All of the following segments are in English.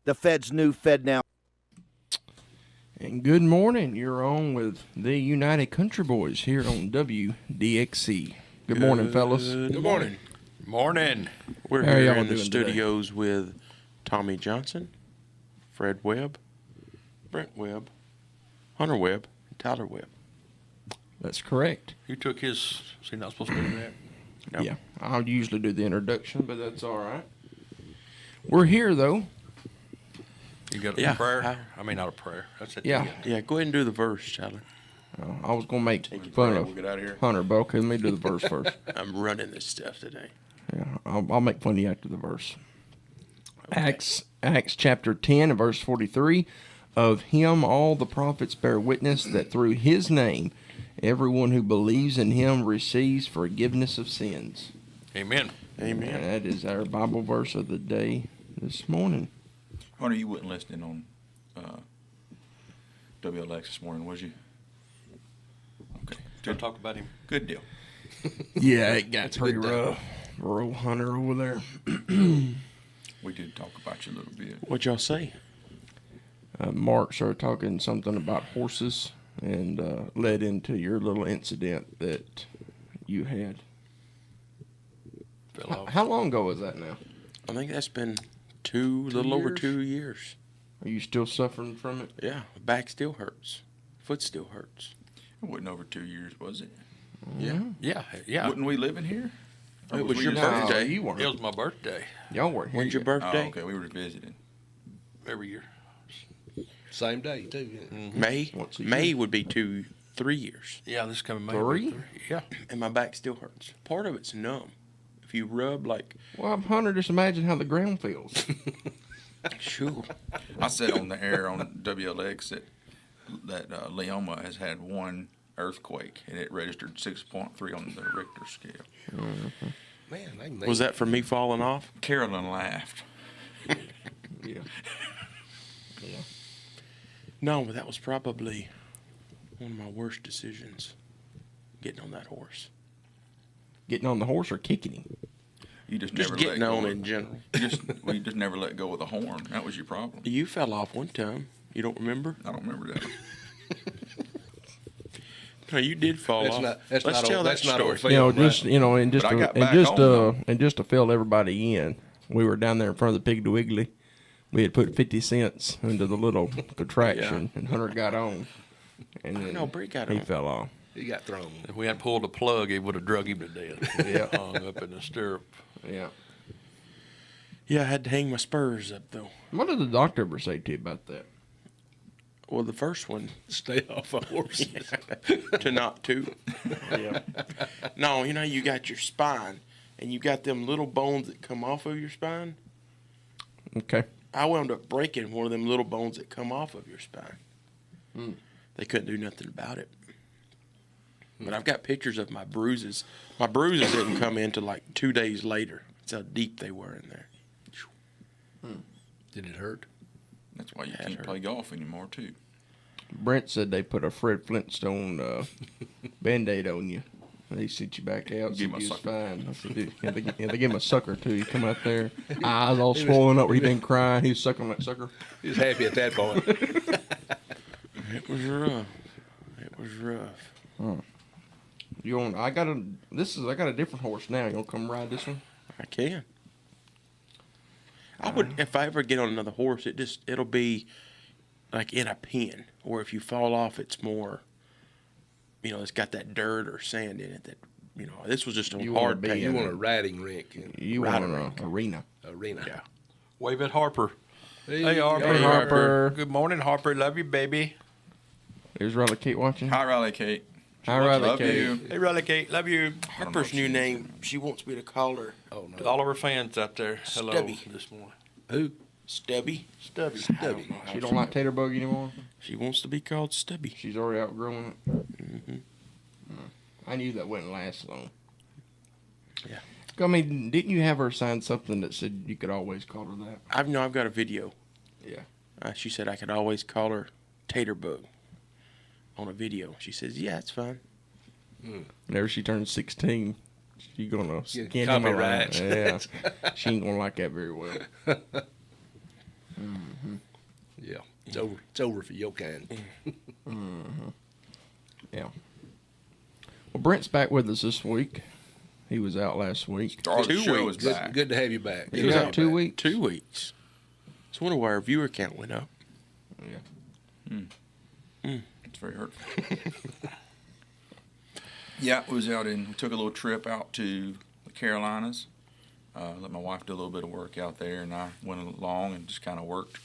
the Fed's new FedNow. And good morning. You're on with the United Country Boys here on WDXE. Good morning, fellas. Good morning. Morning. We're How are here y'all in the doing today? studios with Tommy Johnson, Fred Webb, Brent Webb, Hunter Webb, and Tyler Webb. That's correct. You took his. So you're not supposed to do that. Nope. Yeah, I'll usually do the introduction, but that's all right. We're here, though. You got Yeah. a prayer? I mean, not a prayer. That's it. Yeah. Yeah, go ahead and do the verse, Tyler. I was going to make Take it fun away. of We'll get out of here. Hunter, but okay, let me do the verse first. I'm running this stuff today. Yeah, I'll make fun of you after the verse. Acts chapter 10 and verse 43. Of him all the prophets bear witness that through his name everyone who believes in him receives forgiveness of sins. Amen. Amen. And that is our Bible verse of the day this morning. Hunter, you wasn't listening on WLX this morning, was you? Okay. Don't talk about him. Good deal. Yeah, it got pretty rough. Rural Hunter over there. We did talk about you a little bit. What'd y'all say? Mark started talking something about horses and led into your little incident that you had. Fell off. How long ago was that now? I think that's been a little over 2 years. Are you still suffering from it? Yeah, back still hurts. Foot still hurts. It wasn't over 2 years, was it? Yeah. Yeah. Wouldn't we live in here? Or It was we your just- birthday. No, you weren't. It was my birthday Y'all weren't here. When's your yet. birthday? Oh, okay. We were visiting. every year. Same day, too. Yeah. May. Once a May year. would be 3 years. Yeah, this coming May. 3? Yeah. And my back still hurts. Part of it's numb. If you rub like, Well, Hunter, just imagine how the ground feels. shoo. I said on the air on WLX that Leoma has had one earthquake, and it registered 6.3 on the Richter scale. Man, they can Was that for me falling off? Carolyn laughed. Yeah. No, but that was probably one of my worst decisions, getting on that horse. Getting on the horse or kicking him? You just Just never getting let go on of- in general. You just never let go of the horn. That was your problem. You fell off one time. You don't remember? I don't remember that. No, you did fall That's off. not. That's Let's not. tell On, that that's not story. on film. You know, right? just and just But I to, got and back just on, though. and just to fill everybody in, we were down there in front of the Pig to Wiggly. We had put 50 cents into the little contraption, and Hunter got on, and then No, Bree got he on. fell off. He got thrown. If we hadn't pulled the plug, it would have drug him to death. Yeah. Hung up in the stirrup. Yeah. Yeah, I had to hang my spurs up though. What did the doctor ever say to you about that? Well, the first one Stay off a horse. to not to. Yeah. No, you got your spine, and you got them little bones that come off of your spine. Okay. I wound up breaking one of them little bones that come off of your spine. They couldn't do nothing about it. But I've got pictures of my bruises. My bruises didn't come in till like 2 days later. That's how deep they were in there. Did it hurt? That's why you Had can't her. play golf anymore, too. Brent said they put a Fred Flintstone Band-Aid on you. They sent you back out. Give Said him a you was sucker. fine. I said, they gave him a sucker too. He come out there, eyes all swollen up. He been crying. He was sucking that sucker. He was happy at that point. It was rough. It was rough. You want? I got a different horse now. You want to come ride this one? I can. I would, if I ever get on another horse, it'll be like in a pen, or if you fall off, it's more, it's got that dirt or sand in it that, this was just a You wanna hard be path. You want a riding rink and You Riding want rink. an arena? arena. Yeah. Wave at Harper. Hey, Hey, Harper. Hey, Harper. Good morning, Harper. Love you, baby. There's Riley Kate watching. Hi, Riley Kate. Hi, Riley Love Kate. you. Hey, Riley Kate. Love you. Harper's new name, she wants me to call her Oh To no. all of our fans out there, hello Stubby. this morning. Who? Stubby. Stubby. Stubby. She don't like tater bug anymore. She wants to be called Stubby. She's already outgrown it. Mm-hmm. I knew that wouldn't last long. Yeah. I mean, didn't you have her sign something that said you could always call her that? I've got a video. Yeah. She said I could always call her Taterbug on a video. She says, yeah, it's fine. Whenever she turns 16, she gonna Yeah, scan him around. copyright. Yeah. She ain't gonna like that very well. Yeah, it's over. It's over for your kind. Yeah. Well, Brent's back with us this week. He was out last week. Star of the 2 show weeks. is back. Good to have you back. He was out 2 weeks. 2 weeks. It's wonder why our viewer count went up. It's very hurtful. Yeah, we took a little trip out to the Carolinas. Let my wife do a little bit of work out there, and I went along and just kind of worked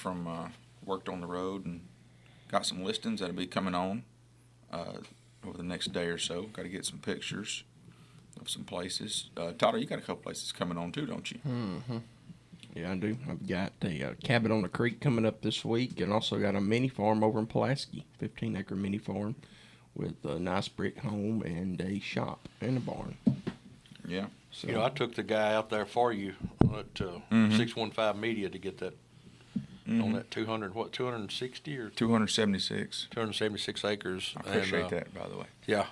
on the road and got some listings that'll be coming on over the next day or so. Got to get some pictures of some places. Tyler, you got a couple places coming on too, don't you? Yeah, I do. I've got a cabin on the creek coming up this week, and also got a mini farm over in Pulaski, 15-acre mini farm with a nice brick home and a shop and a barn. Yeah. So, You know, I took the guy out there for you at 615 Media to get that on that 260 or 276. 276 acres. I appreciate And, that, by the way. Yeah,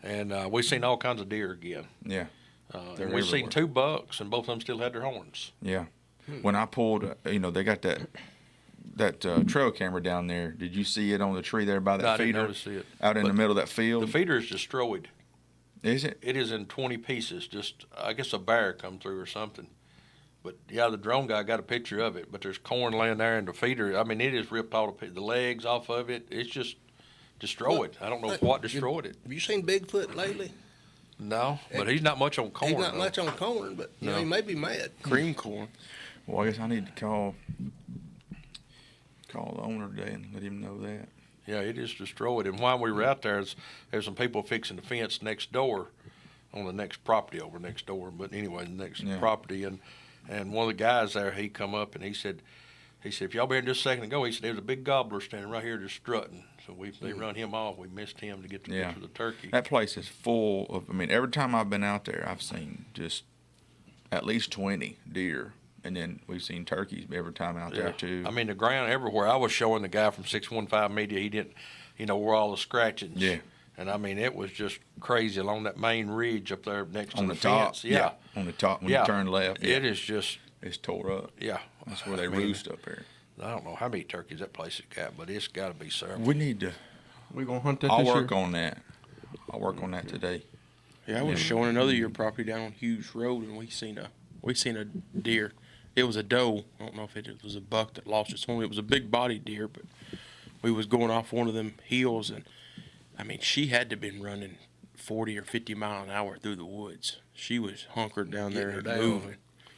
and we've seen all kinds of deer again. Yeah. They're We've seen everywhere. 2 bucks, and both of them still had their horns. Yeah. When I pulled, they got that trail camera down there. Did you see it on the tree there by that No, I feeder? didn't notice it. Out in the But middle of that field? The feeder is destroyed. Is it? It is in 20 pieces. Just, I guess a bear come through or something. But yeah, the drone guy got a picture of it. But there's corn laying there in the feeder. I mean, it has ripped all the legs off of it. It's just destroyed. I don't know what destroyed it. Have you seen Bigfoot lately? No, but he's not much on corn. He's not though. much on corn, but No. he may be mad. Cream corn. Well, I guess I need to call the owner today and let him know that. Yeah, it is destroyed. And while we were out there, there's some people fixing the fence next door, on the next property over next door. But anyway, the next property, and one of the guys there, he come up and he said, if y'all been here just a second ago, he said there was a big gobbler standing right here just strutting. So they run him off. We missed him to get the picture of the turkey. That place is full of, every time I've been out there, I've seen just at least 20 deer. And then we've seen turkeys every time out there too. I mean, the ground everywhere. I was showing the guy from 615 Media. He didn't, where all the scratchings. Yeah. And I mean, it was just crazy along that main ridge up there next On to the the top. fence. Yeah. On the top when you turn left. Yeah. It is just, It's tore up. yeah. That's where they I mean, roost up there. I don't know how many turkeys that place has got, but it's got to be several. We need to. we going to hunt that I'll this work year? on that. I'll work on that today. Yeah, I was showing another your property down on Hughes Road, and we seen a deer. It was a doe. I don't know if it was a buck that lost its horn. It was a big bodied deer, but we was going off one of them hills, and I mean, she had to been running 40 or 50 mile an hour through the woods. She was hunkered down there and Getting her down. moving.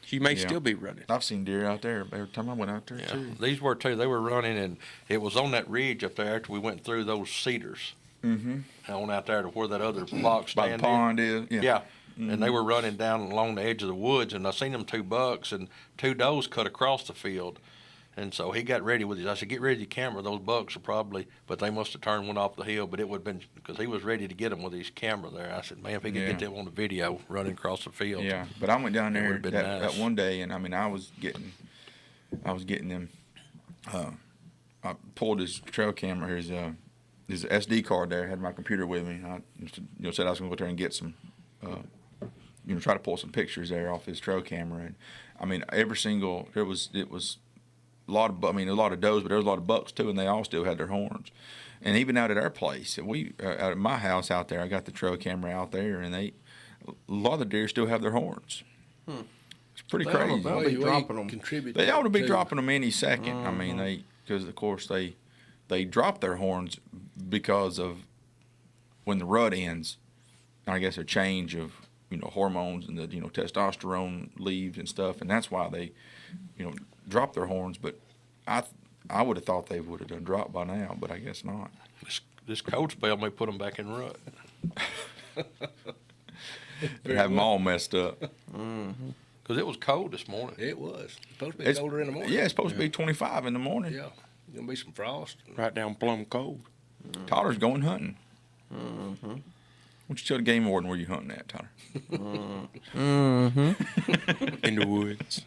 She may Yeah. still be running. I've seen deer out there every time I went out there Yeah, too. these were too. They were running, and it was on that ridge up there after we went through those cedars. Mm-hmm. On out there to where that other block By stand the pond is. is. Yeah. And they were running down along the edge of the woods, and I seen them 2 bucks and 2 does cut across the field. And so he got ready with his. I said, "Get ready to camera. Those bucks are probably," but they must have turned one off the hill. But it would have been because he was ready to get them with his camera there. I said, "Man, if he could get them on the video running across the field." Yeah, but I went down It there would've been that nice. one day, and I was getting them. I pulled his trail camera, his SD card there. Had my computer with me. I said I was going to go there and get some, try to pull some pictures there off his trail camera. And I mean, it was a lot of does, but there was a lot of bucks too, and they all still had their horns. And even out at our place, out at my house out there, I got the trail camera out there, and a lot of the deer still have their horns. It's pretty They ought to- crazy. they'll be dropping 'em. They ought to be dropping them any second. I mean, because of course they drop their horns because of when the rut ends. I guess a change of hormones and the testosterone leaves and stuff, and that's why they drop their horns. But I would have thought they would have done dropped by now, but I guess not. This cold spell may put them back in rut. They have them all messed up. Because it was cold this morning. It was. Supposed to be colder in the morning. Yeah, it's supposed to be 25 in the morning. Yeah. Gonna be some frost. Right down plumb cold. Tyler's going hunting. Why don't you tell the game warden where you hunting at, Tyler? In the woods.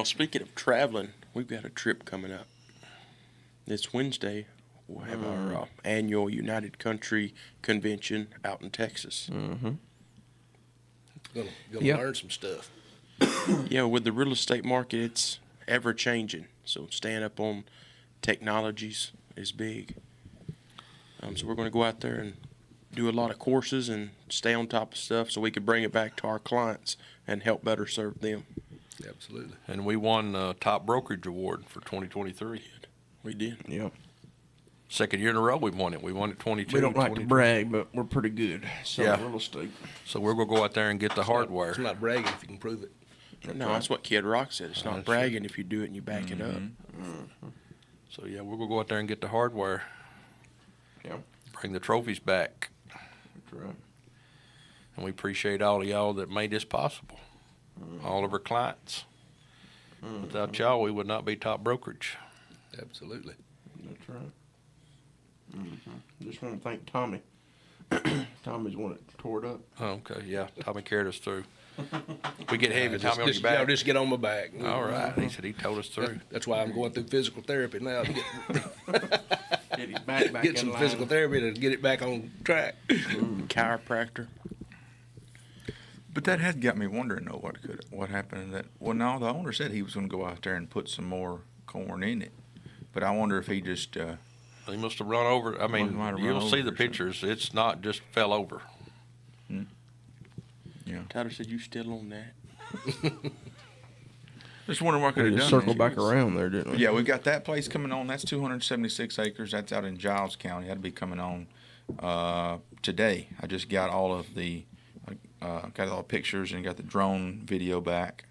Speaking of traveling, we've got a trip coming up. This Wednesday, we'll have our annual United Country Convention out in Texas. Gonna Yep. learn some stuff. Yeah, with the real estate market, it's ever changing. So staying up on technologies is big. So we're going to go out there and do a lot of courses and stay on top of stuff so we can bring it back to our clients and help better serve them. Absolutely. And we won the top brokerage award for 2023. We did. Yep. Second year in a row we've won it. We won it 22. We don't like to 23. brag, but we're pretty good. So Yeah. real estate. So we're going to go out there and get the hardware. It's not bragging if you can prove it. No, that's what Kid Rock said. It's not That's bragging if you do it and you back it up. So, yeah, we're going to go out there and get the hardware. Yep. Bring the trophies back. That's right. And we appreciate all of y'all that made this possible. All of our clients. Without y'all, we would not be top brokerage. Absolutely. That's right. Just want to thank Tommy. Tommy's one that tore it up. Oh, okay, yeah. Tommy carried us through. We get heavy, Tommy, on your Just, back. just get on my back. All right. He said he told us through. That's why I'm going through physical therapy now to Get his back get in some line. physical therapy to get it back on track. Chiropractor. But that had got me wondering though what happened in that. Well, no, the owner said he was going to go out there and put some more corn in it, but I wonder if he just He must have run over. I mean, Might have run you'll see over the or pictures. It's not just fell over. Tyler said you still on that. just wondering what could We have just done. circled back around there, didn't we? Yeah, we got that place coming on. That's 276 acres. That's out in Giles County. That'll be coming on today. I just got all of the got all the pictures and got the drone video back.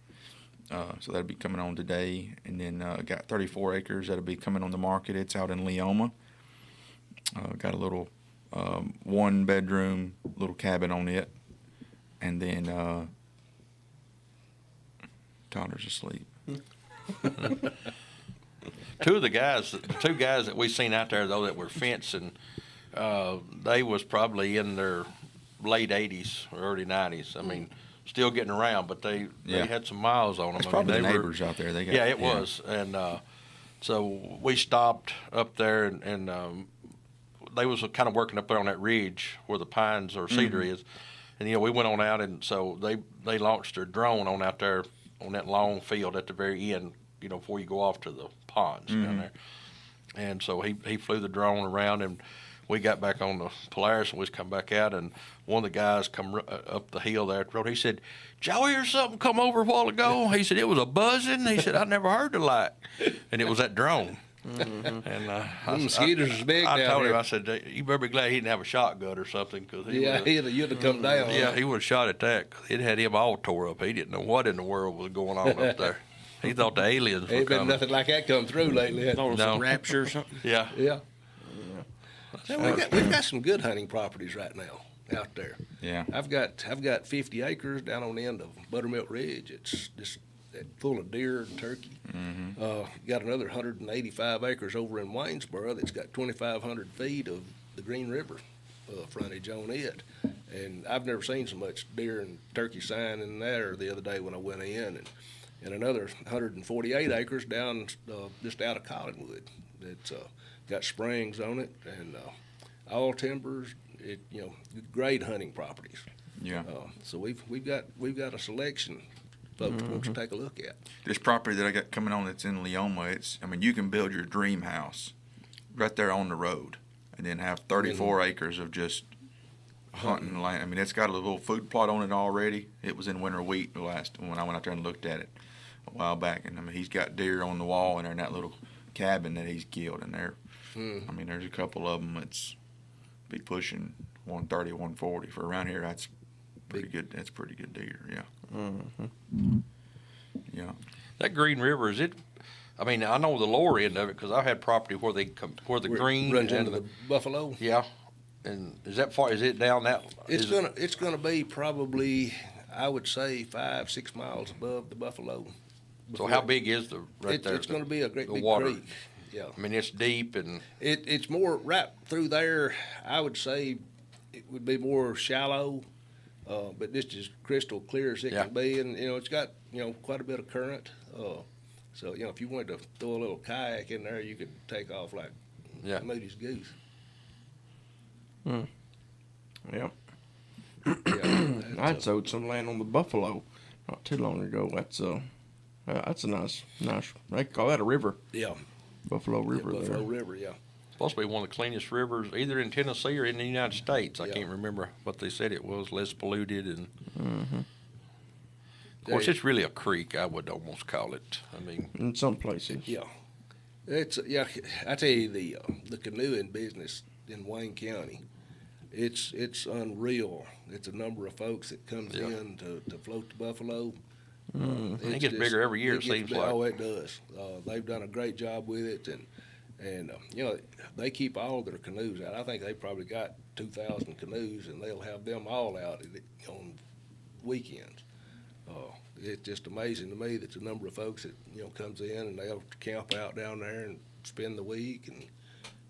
So that'll be coming on today. And then got 34 acres that'll be coming on the market. It's out in Leoma. Got a little 1-bedroom little cabin on it. And then Tyler's asleep. Two guys that we seen out there though that were fencing, they was probably in their late 80s or early 90s. I mean, still getting around, but they had some miles on them. It's I mean, probably they the were- neighbors out there. They got, Yeah, it was. And so we stopped up there, and they was kind of working up there on that ridge where the pines or cedar is. And, we went on out, and so they launched their drone on out there on that long field at the very end, before you go off to the ponds down there. And so he flew the drone around, and we got back on the Polaris, and we come back out, and one of the guys come up the hill there at the road. He said, "Did y'all hear something come over a while ago?" He said, "It was a buzzing." He said, "I never heard the like." And it was that drone. And Mosquitoes is big I down told him, there. I said, "You better be glad he didn't have a shotgun or something, because Yeah, you'd have come down. he would have shot at that. 'Cause it had him all tore up. He didn't know what in the world was going on up there. He thought the aliens were Ain't been coming. nothing like that come through lately. has it? Thought it was No. some rapture or something. Yeah. Yeah. We've got some good hunting properties right now out there. Yeah. I've got 50 acres down on the end of Buttermilk Ridge. It's just full of deer and turkey. Got another 185 acres over in Waynesboro that's got 2,500 feet of the Green River frontage on it. And I've never seen so much deer and turkey sign in there the other day when I went in. And another 148 acres down just out of Collinwood that's got springs on it and all timbers. Great hunting properties. Yeah. So we've got a selection folks want to take a look at. This property that I got coming on that's in Leoma, you can build your dream house right there on the road and then have 34 acres of just hunting land. I mean, it's got a little food plot on it already. It was in winter wheat when I went out there and looked at it a while back. And I mean, he's got deer on the wall in there in that little cabin that he's killed in there. I mean, there's a couple of them that's be pushing 130, 140 for around here. That's pretty good. That's pretty good deer. Yeah. Yeah. That Green River, is it? I mean, I know the lower end of it because I've had property where the green runs and into the buffalo. yeah. And is that far? Is it down that? It's gonna be probably, I would say, 5-6 miles above the buffalo. So how big is the right there? It's going to be a great the big water. creek. Yeah. I mean, it's deep and It's more right through there. I would say it would be more shallow, but this is crystal clear as it Yeah. can be, and it's got quite a bit of current. So if you wanted to throw a little kayak in there, you could take off like yeah. Moody's goose. Yep. Yeah, I'd sold some land on the Buffalo not too long ago. That's That's a nice. They call that a river, Yeah, Buffalo River. Buffalo there. River, yeah. Supposed to be one of the cleanest rivers either in Tennessee or in the United States. I Yeah. can't remember what they said it was, less polluted. And of course, They- it's really a creek, I would almost call it. I mean, In some places. Yeah, I tell you, the canoeing business in Wayne County, it's unreal. It's a number of folks that comes Yeah. in to float to Buffalo. it gets bigger every year, it seems like. Oh, it does. They've done a great job with it, and you know, they keep all their canoes out. I think they probably got 2,000 canoes, and they'll have them all out on weekends. It's just amazing to me that the number of folks that comes in and they'll camp out down there and spend the week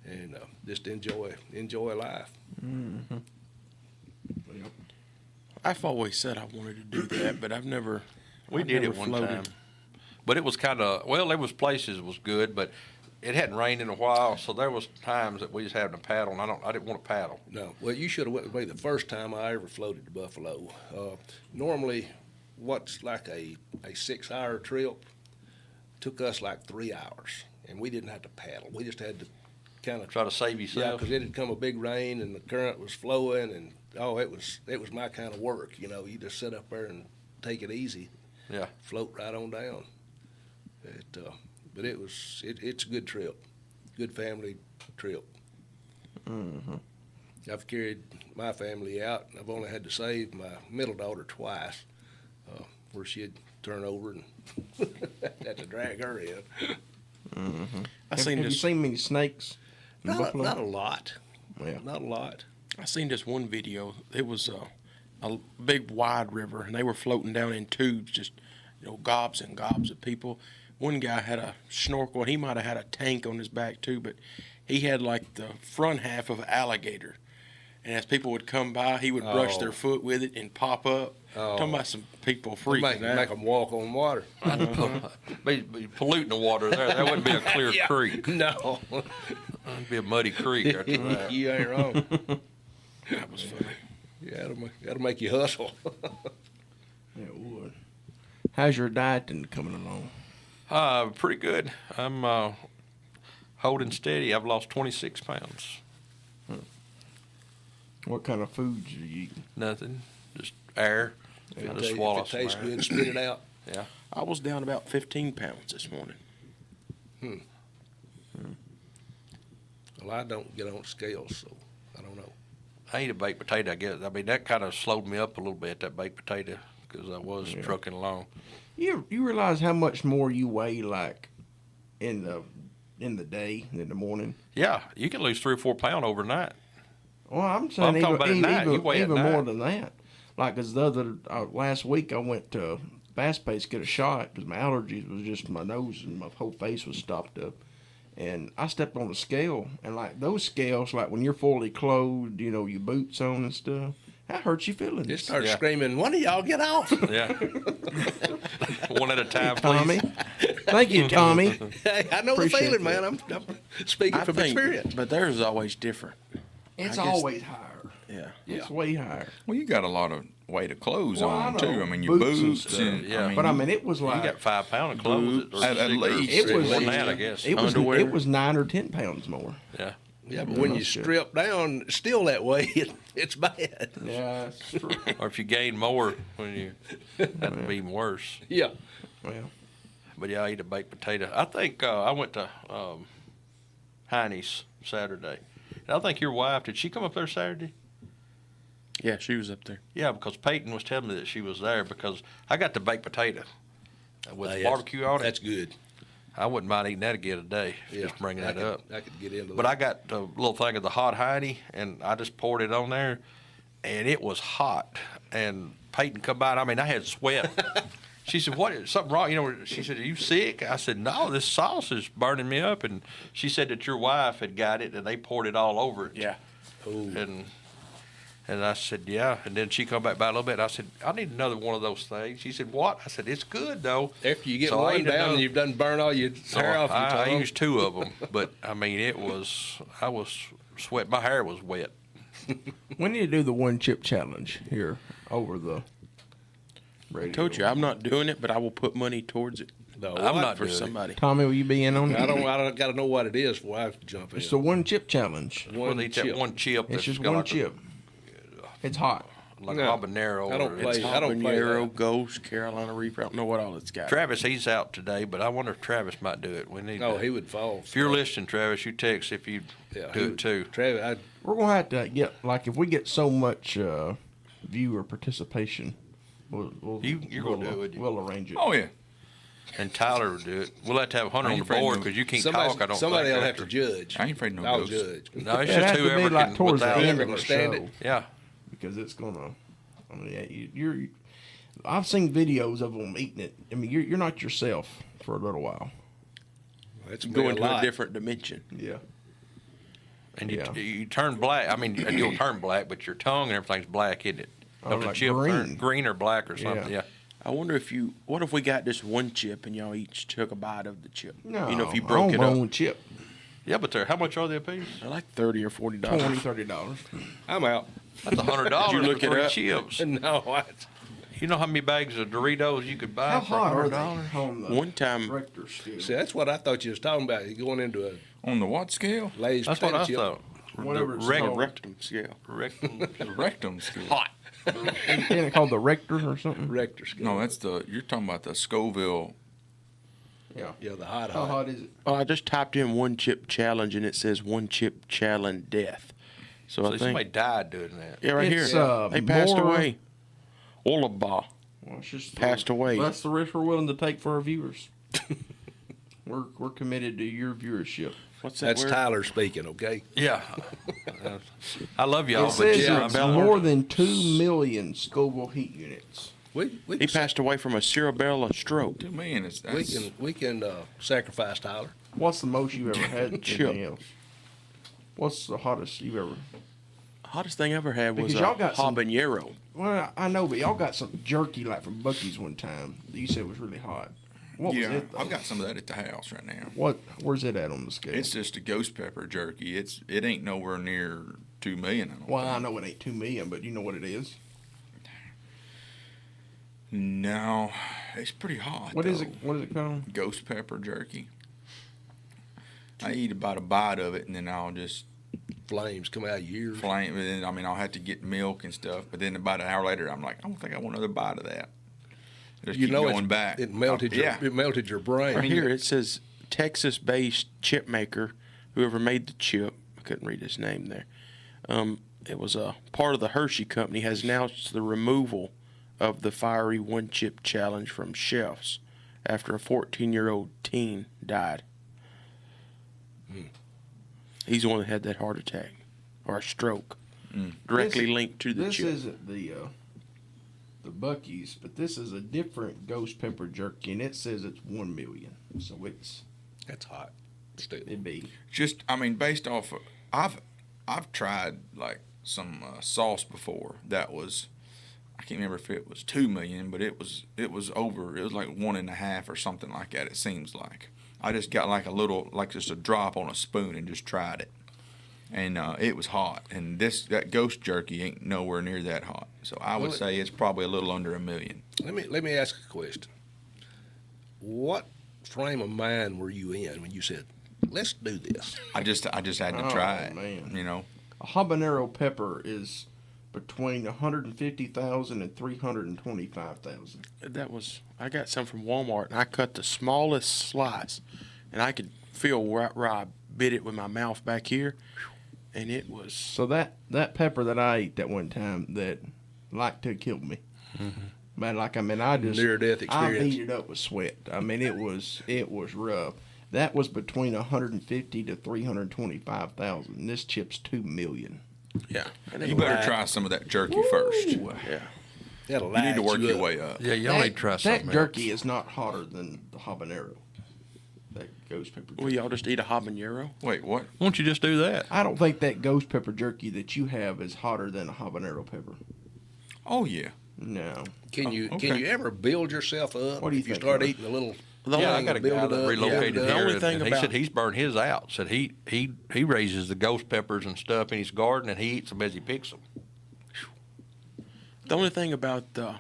and just enjoy life. I've always said I wanted to do that, but I've never. We I've did never it one floated. time. But it was kind of, well, there was places it was good, but it hadn't rained in a while, so there was times that we just had to paddle, and I didn't want to paddle. No, well, you should have went with me the first time I ever floated to Buffalo. Normally, what's like a 6-hour trip took us like 3 hours, and we didn't have to paddle. We just had to kind of Try to save yeah, yourself. because it had come a big rain and the current was flowing, and it was my kind of work. You just sit up there and take it easy. Yeah. Float right on down. But it's a good trip, good family trip. I've carried my family out, and I've only had to save my middle daughter twice, where she'd turn over and had to drag her in. Have you seen many snakes in Buffalo? Not a lot. Yeah. Not a lot. I seen this one video. It was a big wide river, and they were floating down in tubes, just gobs and gobs of people. One guy had a snorkel. He might have had a tank on his back too, but he had like the front half of an alligator. And as people would come by, he would brush their foot with it and pop up. Talking about some people freaking out. Make them walk on water. Be polluting the water there. That wouldn't be a clear Yeah. creek. No, It'd be a muddy creek after that. you ain't wrong. That was funny. Yeah, that'll make you hustle. Yeah, it would. How's your dieting coming along? Pretty good. I'm holding steady. I've lost 26 pounds. What kind of foods are you eating? Nothing. Just air. I If just it swallow some tastes air. good, spit it out. Yeah. I was down about 15 pounds this morning. Well, I don't get on scales, so I don't know. I eat a baked potato, I guess. I mean, that kind of slowed me up a little bit, that baked potato, because I was trucking along. You realize how much more you weigh like in the day, in the morning? Yeah, you can lose 3 or 4 pounds overnight. Well, I'm saying I'm talking about at night. You weigh at even more night. than that. Like, 'cause the other last week I went to Bass Pace to get a shot because my allergies was just my nose and my whole face was stopped up. And I stepped on the scale, and like those scales, like when you're fully clothed, your boots on and stuff, that hurts your feelings. Just start Yeah. screaming, "One of y'all get off!" Yeah. One at a time, Tommy, please. thank you, Tommy. Hey, I know Appreciate the feeling, that. man. I'm speaking from experience. But theirs is always different. It's I guess- always higher. Yeah. It's way higher. Well, you got a lot of weight of clothes Well, I on know. too. I mean, your Boots and boots stuff. and Yeah. But I mean, it was You like got 5 pounds of clothes. Boots. At least. It was- more than that, I guess. it was Underwear. it was 9 or 10 pounds more. Yeah. Yeah, but when you shit. strip down still that way, it's bad. Yeah, that's true. Or if you gain more, that'd be even worse. Yeah. Well, But yeah, I eat a baked potato. I think I went to Heine's Saturday. And I think your wife, did she come up there Saturday? Yeah, she was up there. Yeah, because Peyton was telling me that she was there because I got the baked potato with Hey, barbecue on it. That's good. I wouldn't mind eating that again today, Yeah, just bringing I that could- up. I could get into But that. I got a little thing of the hot Heine, and I just poured it on there, and it was hot. And Peyton come by, and I mean, I had sweat. She said, "What? Is something wrong?" She said, "Are you sick?" I said, "No, this sauce is burning me up." And she said that your wife had got it, and they poured it all over it. Yeah. Ooh. And I said, "Yeah." And then she come back by a little bit. And I said, "I need another one of those things." She said, "What?" I said, "It's good though." After you get So I one ate down another- and you've done burn all your So hair off your I tongue. used 2 of them, but I mean, I was sweat. My hair was wet. we need to do the one chip challenge here over the radio. I told you I'm not doing it, but I will put money towards it. No, I'm I- not for doing it. somebody. Tommy, will you be in on it? I don't got to know what it is before I jump in. It's the one chip challenge. Well, they eat that one chip. It's that's just got one like a- chip. It's hot. like No, habanero. I don't or- play- It's I don't play habanero, that. Ghost, Carolina Reaper. I don't know what all it's got. Travis, he's out today, but I wonder if Travis might do it. We need. No, to, he would fall. if you're listening, Travis, you text if you Yeah, do he it would- too. Travis, We're gonna have to get like if we get so much viewer participation, we'll You're gonna do it, wouldn't you? We'll arrange it. Oh yeah. And Tyler will do it. We'll have to have Hunter I on ain't the afraid board no- because you can't somebody, talk. I don't somebody think will have to after. judge. I ain't afraid of no I'll ghosts. judge. No, it's It just has to be whoever like can. towards the without- end of Whoever the can stand show it. Yeah. because it's gonna. I mean, yeah, you're. I've seen videos of them eating it. I mean, you're not yourself for a little while. That's Go into a lot. different dimension. Yeah. And Yeah. you turn black. I mean, you'll turn black, but your tongue and everything's black, isn't it? Oh, Don't the like chip turn green. green or black or something? Yeah. Yeah. I wonder if you. What if we got just one chip and y'all each took a bite of the chip? No, You know, if you I broke own it my up, own chip, Yeah, but how much are they a piece? they're like $30 or $40. $20-$30. I'm out. That's $100 Did you for look it 3 up? chips. No, You know how many bags of Doritos you could buy How for hot are $100? they on the One time, Richter scale? see, that's what I thought you was talking about. You going into a On the what scale? Lay's That's what potato I chip. thought. Whatever it's Reg- called. rectum scale. rectum- The rectum scale. Hot. Isn't it called the Richter or something? Rector scale. No, that's you're talking about the Scoville. Yeah. Yeah, the hot How hot. hot is it? Well, I just typed in one chip challenge and it says one chip challenge death. So, So I think. somebody died doing that. Yeah, right It's, here. They passed more- away. Olabaugh. Well, it's just Passed away. That's the risk we're willing to take for our viewers. we're committed to your viewership. What's that That's word? Tyler speaking, okay? Yeah. I love y'all, It but says yeah, it's I'm more than 2 million Scoville heat units. We He can, passed away from a cerebellar stroke. To me, and it's we can sacrifice Tyler. What's the most you've ever had? Chip. Anything else? What's the hottest you've ever? Hottest thing I ever had was Because a y'all got some- habanero. Well, I know, but y'all got some jerky like from Bucky's one time that you said was really hot. What was yeah, it? Though? I've got some of that at the house right now. Where's it at on the scale? It's just a ghost pepper jerky. It ain't nowhere near 2 million. I don't well, think. I know it ain't 2 million, but you know what it is. No, it's pretty hot. What is though. it? What is it called? Ghost pepper jerky. I eat about a bite of it, and then I'll just Flames come out of your ears. flame. And then, I mean, I'll have to get milk and stuff. But then about an hour later, I'm like, I don't think I want another bite of that. Just You keep know going back. It melted your Yeah. it melted your brain. Right here it says Texas-based chip maker. Whoever made the chip, I couldn't read his name there. It was a part of the Hershey company has announced the removal of the fiery one chip challenge from shelves after a 14-year-old teen died. He's the one that had that heart attack or a stroke, directly This- linked to the This chip. isn't the Bucky's, but this is a different ghost pepper jerky, and it says it's 1 million. So That's hot. Still. it'd be Just, I mean, based off of, I've tried like some sauce before that was, I can't remember if it was 2 million, but it was over. It was like 1.5 or something like that. It seems like I just got like a little, like just a drop on a spoon and just tried it, and it was hot. And that ghost jerky ain't nowhere near that hot. So I would Well, say it's probably a little under 1 million. Let me ask a question. What frame of mind were you in when you said, "Let's do this"? I just had to Oh, try it. man. You know. a habanero pepper is between 150,000 and 325,000. I got some from Walmart, and I cut the smallest slice, and I could feel where I bit it with my mouth back here, and it was. So that pepper that I ate that one time that like to kill me. Man, like I mean, I just Near-death I experience. beat it up with sweat. I mean, it was rough. That was between 150 to 325,000. This chip's 2 million. Yeah. And You better try some of that jerky first. Yeah. That'll You need to light work you your up. way up. Yeah, y'all need to try That something jerky else. is not hotter than the habanero. That ghost pepper jerky. Well, y'all just eat a habanero? Wait, what? Why don't you just do that? I don't think that ghost pepper jerky that you have is hotter than a habanero pepper. Oh yeah. No. Can you okay. ever build yourself up What do you if you think, start Roy? eating a little? Yeah, I thing got a and build guy it that up, relocated build it here, up? only and thing he about- said he's burned his out. Said he raises the ghost peppers and stuff in his garden, and he eats them as he picks them. The only thing about the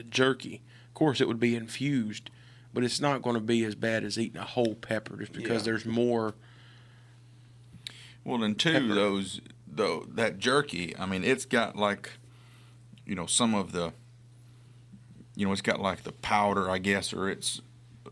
jerky, of course, it would be infused but it's not going to be as bad as eating a whole pepper, just because there's more. Well, and two, that jerky, I mean, it's got like, some of the, it's got like the powder, I guess, or it's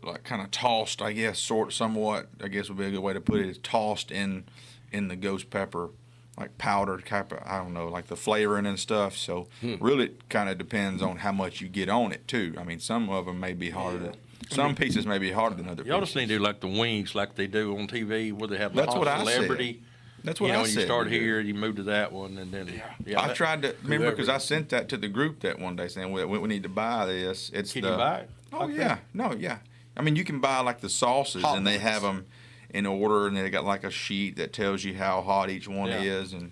like kind of tossed, I guess, somewhat, I guess would be a good way to put it, is tossed in the ghost pepper, like powdered type of, I don't know, like the flavoring and stuff. So really it kind of depends on how much you get on it too. I mean, some of them may be harder some pieces may be harder than other Y'all pieces. just need to do like the wings, like they do on TV, where they have the That's hot what I said. celebrity. That's what I when said. you start to do. here, you move to that one, and then I tried to remember because I sent that to the group that one day saying we need to buy this. It's Can the, you buy it? Oh yeah, yeah. I mean, you can buy like the sauces, Hot and they ones. have them in order, and they got like a sheet that tells you how hot each one is, and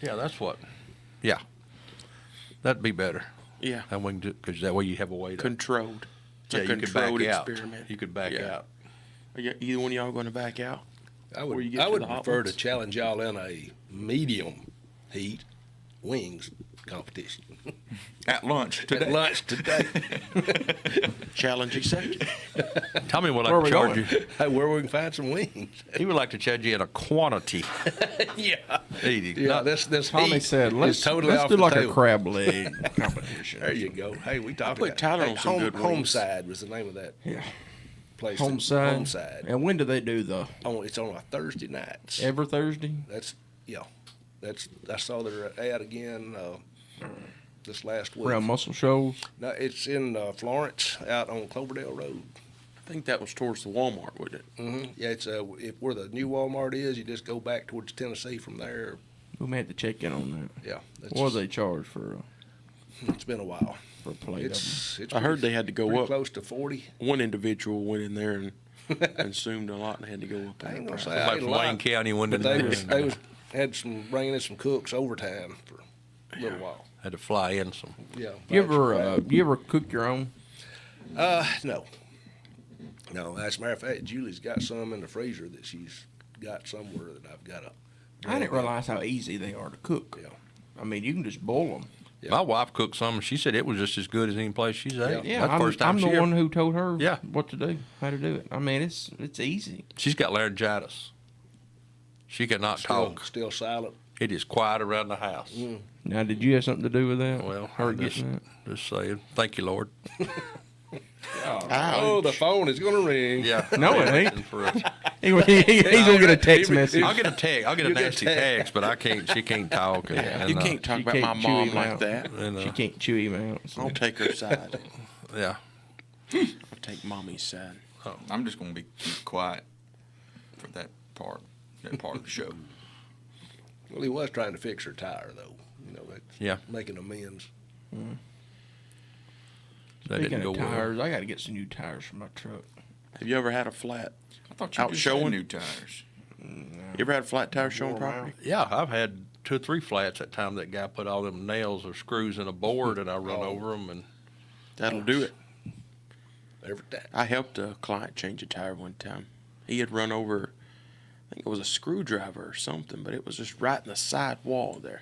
Yeah, that's what. Yeah, that'd be better. Yeah, And we can do because that way you have a way to. controlled. It's a you could back controlled out. experiment. You could back Yeah. out. Either one of y'all going to back out? I Where you would, get I to would the hot prefer ones? to challenge y'all in a medium heat wings competition at lunch at today. lunch today. Challenge accepted. Tommy would Where are like we to charge going? you. Hey, where we can find some wings? He would like to charge you in a quantity Yeah, eating. yeah. Not- This Tommy heat said, is let's totally off do the like table. a crab leg competition. There you go. Hey, we talked put about Tyler on some good wings. Homeside was the name of that Yeah. place. Homeside. Homeside. And when do they do the It's on a Thursday nights. every Thursday? I saw their ad again this last week. Around Muscle Shoals? No, it's in Florence, out on Cloverdale Road. I think that was towards the Walmart, wasn't it? Mm-hmm. Yeah, it's where the new Walmart is. You just go back towards Tennessee from there. We may have to check in on that. Yeah, What do they charge for It's been a while. a plate of them? It's I heard pretty- they had to go pretty up. close to 40. One individual went in there and consumed a lot and had to go up. I on ain't the gonna price. say I Like ate a from lot, Wayne County, went but in they there was and they was had some bringing in some cooks overtime for a little while. had to fly in some. Yeah. You ever cook your own? No. No, as a matter of fact, Julie's got some in the freezer that she's got somewhere that I've got to. I didn't realize how easy they are to cook. Yeah. I mean, you can just boil them. Yeah. My wife cooked some, and she said it was just as good as any place she's ate. Yeah, That's the first time I'm the she one ever- who told her Yeah. what to do, how to do it. I mean, it's easy. She's got laryngitis. She cannot talk. Still silent. It is quiet around the house. Now, did you have something to do with that? Well, her I'm getting that? just saying. Thank you, Lord. Oh, the phone is gonna ring. Yeah. No, it ain't. For us. He's gonna get a text message. I'll get a text. I'll get a You get nasty text. text, but I can't. She can't talk. And, You can't talk She about can't my chew mom him like out. that. And, She can't chew him out. so- I'll take her side. Yeah. I'll take mommy's side. I'm just gonna keep quiet for that part of the show. Well, he was trying to fix her tire, though. That's Yeah. making amends. That Speaking didn't go of well. tires, I got to get some new tires for my truck. Have you ever had a flat? I thought you Out just showing? had new tires. You ever had a flat tire showing property? Yeah, I've had 2 or 3 flats that time. That guy put all them nails or screws in a board, and I run over them. And That'll do it. Every time. I helped a client change a tire one time. He had run over, I think it was a screwdriver or something, but it was just right in the side wall there.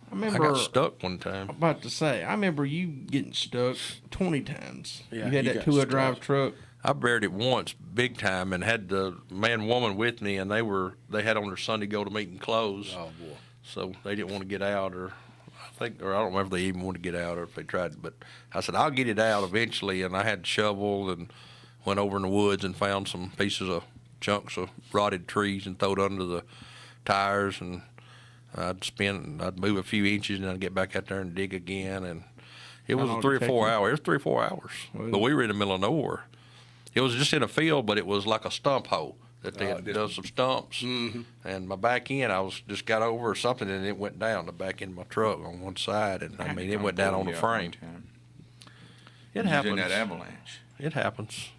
I I remember. got stuck one time. I'm about to say, I remember you getting stuck 20 times. Yeah, you had you that got two-wheel stuck. drive truck. I buried it once, big time, and had the man woman with me, and they had on their Sunday go to meeting clothes, Oh boy. so they didn't want to get out, or I don't remember if they even wanted to get out or if they tried. But I said I'll get it out eventually, and I had shovel and went over in the woods and found some pieces of chunks of rotted trees and throw it under the tires, and I'd move a few inches and I'd get back out there and dig again, and it was long a did it 3 or take 4 you? hours. It was 3 or 4 hours, Was but it? we were in the middle of nowhere. It was just in a field, but it was like a stump hole that they had done some stumps. And my back end, I was just got over or something, and it went down the back end of my truck on one side, and I mean it went down on the frame. It In happens. that avalanche. It happens.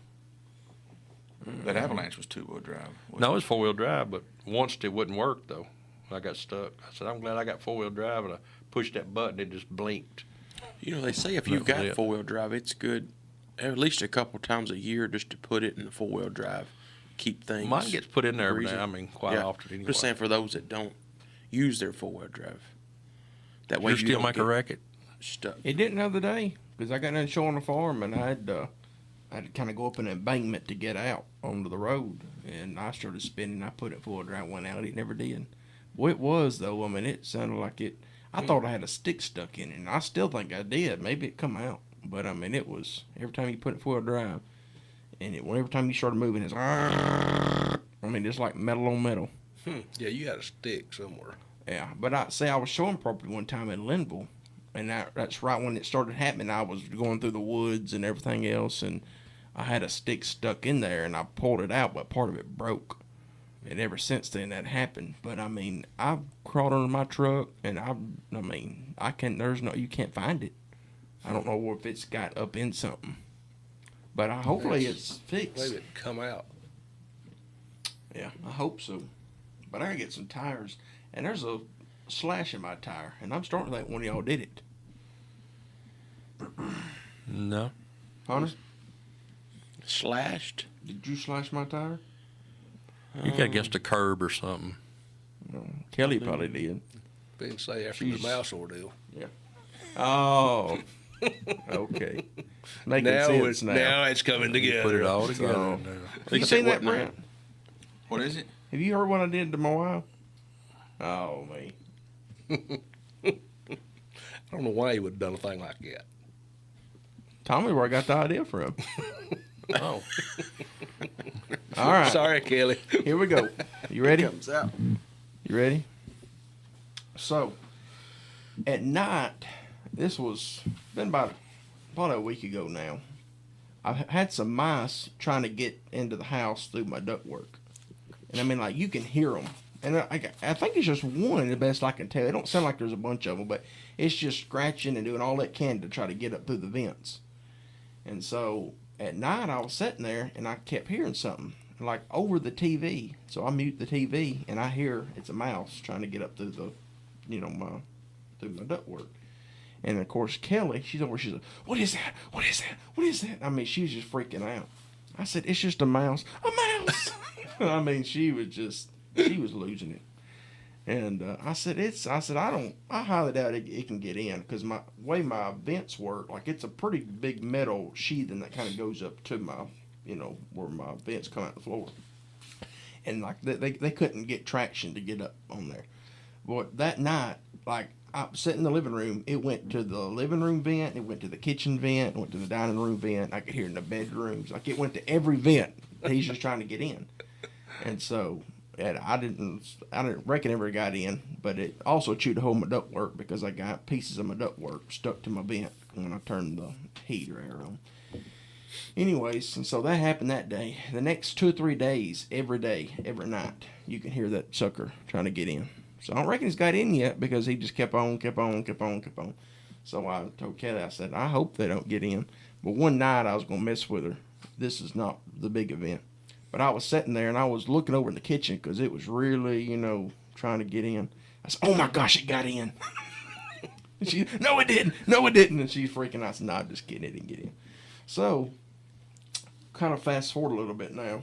That avalanche was two-wheel drive. No, it's 4-wheel drive, but once it wouldn't work though. I got stuck. I said I'm glad I got 4-wheel drive, and I pushed that button. It just blinked. You know, they say if you've That was got it. four-wheel drive, it's good at least a couple times a year just to put it in the four-wheel drive. Keep things. Mine gets put in there every breezy. now. I mean, quite Yeah. often anyway. Just saying for those that don't use their four-wheel drive. That way You still don't make a get racket. stuck. It didn't the other day because I got done showing the farm and I had I had to kind of go up an embankment to get out onto the road, and I started spinning. I put it full drive, went out. It never did. Boy, it was though. I mean, it sounded like it. I thought I had a stick stuck in it, and I still think I did. Maybe it come out, but I mean, it was every time you put it full drive, and every time you started moving, it's. I mean, it's like metal on metal. Yeah, you had a stick somewhere. Yeah, but I was showing property one time in Linville, and that's right when it started happening. I was going through the woods and everything else, and I had a stick stuck in there, and I pulled it out, but part of it broke. And ever since then, that happened. But I mean, I've crawled under my truck, and you can't find it. I don't know if it's got up in something, but hopefully it's fixed. Maybe it come out. Yeah, I hope so. But I gotta get some tires, and there's a slash in my tire, and I'm starting to think one of y'all did it. No. Honest? Slashed? Did you slash my tire? You got against a curb or something. No, Kelly probably did. Didn't say after Jeez. the mouse ordeal. Oh, okay. Making sense now. Now it's coming together. Put it all together. So- now. Have you seen that, Brent? What is it? Have you heard what I did to my wife? Oh, me. I don't know why he would have done a thing like that. Tommy, where I got the idea from. Oh, All right. Sorry, Kelly. Here we go. You ready? Comes out. You ready? So, at night, this was been about a week ago now. I had some mice trying to get into the house through my ductwork, and I mean, like you can hear them. And I think it's just one, the best I can tell. It don't sound like there's a bunch of them, but it's just scratching and doing all it can to try to get up through the vents. And so at night, I was sitting there and I kept hearing something like over the TV. So I mute the TV and I hear it's a mouse trying to get up through the, through my ductwork. And of course, Kelly, she's over. She's like, "What is that? What is that? What is that?" I mean, she was just freaking out. I said, "It's just a mouse. A mouse." I mean, she was losing it. And I said, I highly doubt it can get in because my way my vents work, like it's a pretty big metal sheathing that kind of goes up to my, where my vents come out the floor. And like they couldn't get traction to get up on there. But that night, like I sat in the living room, it went to the living room vent, it went to the kitchen vent, it went to the dining room vent. I could hear it in the bedrooms, like it went to every vent. He's just trying to get in. And so I didn't reckon it ever got in, but it also chewed a hole in my ductwork because I got pieces of my ductwork stuck to my vent when I turned the heater air on. Anyways, and so that happened that day. The next 2 or 3 days, every day, every night, you can hear that sucker trying to get in. So I don't reckon he's got in yet because he just kept on. So I told Kelly, I said, I hope they don't get in. But one night I was going to mess with her. This is not the big event. But I was sitting there and I was looking over in the kitchen because it was really, trying to get in. I said, "Oh my gosh, it got in." And she, "No, it didn't. No, it didn't." And she's freaking out. I said, "No, I'm just kidding. It didn't get in." So, kind of fast forward a little bit now.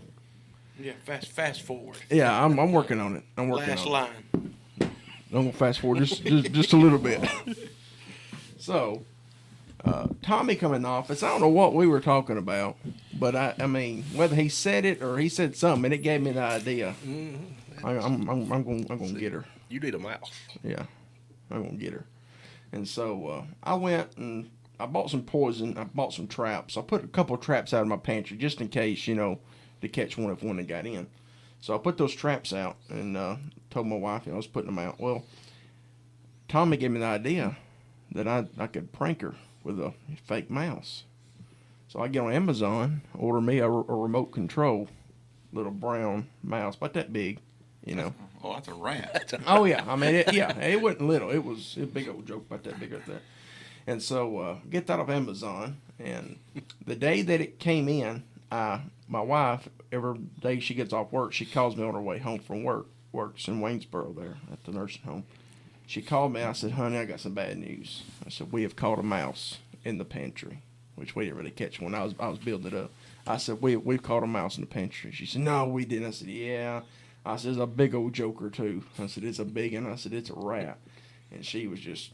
Yeah, fast forward. Yeah, I'm working on it. I'm working Last on line. it. I'm going to fast forward just a little bit. So, Tommy come in the office. I don't know what we were talking about, but I mean, whether he said it or he said something, and it gave me the idea. I'm going to get her. You need a mouse. Yeah, I'm going to get her. And so I went and I bought some poison. I bought some traps. I put a couple of traps out of my pantry just in case, to catch one if one that got in. So I put those traps out and told my wife I was putting them out. Well, Tommy gave me the idea that I could prank her with a fake mouse. So I get on Amazon, order me a remote control little brown mouse, about that big, Oh, that's a rat. Oh yeah, I mean it wasn't little. It was a big old joke about that big right there. And so get that off Amazon. And the day that it came in, my wife, every day she gets off work, she calls me on her way home from work. Works in Waynesboro there at the nursing home. She called me. I said, "Honey, I got some bad news." I said, "We have caught a mouse in the pantry," which we didn't really catch one. I was building it up. I said, we've caught a mouse in the pantry. She said, "No, we didn't." I said, "Yeah." I said, "It's a big old joker too." I said, "It's a big one." I said, "It's a rat." And she was just,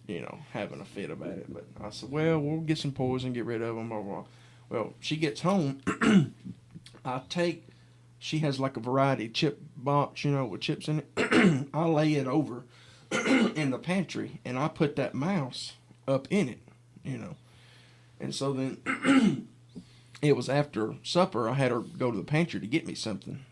having a fit about it. But I said, "Well, we'll get some poison, get rid of them, blah, blah." Well, she gets home. She has like a variety chip box, with chips in it. I lay it over in the pantry, and I put that mouse up in it, And so then it was after supper. I had her go to the pantry to get me something,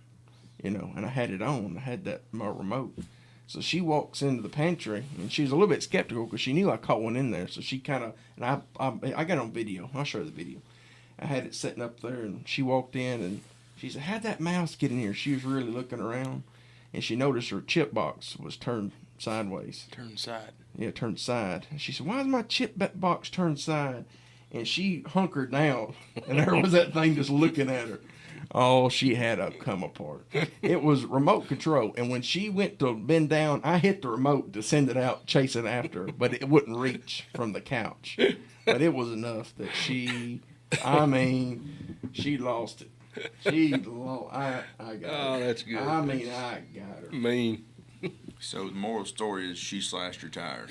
and I had it on. I had my remote. So she walks into the pantry, and she was a little bit skeptical because she knew I caught one in there. So she kind of, and I got it on video. I'll show her the video. I had it sitting up there, and she walked in, and she said, "How'd that mouse get in here?" She was really looking around, and she noticed her chip box was turned sideways. Turn side. Yeah, turned side. And she said, "Why is my chip box turned side?" And she hunkered down, and there was that thing just looking at her. Oh, she had come apart. It was remote control, and when she went to bend down, I hit the remote to send it out, chase it after her, but it wouldn't reach from the couch. But it was enough that she lost it. She lost. I got her. Oh, that's good. I got her. Mean. So the moral story is she slashed your tires.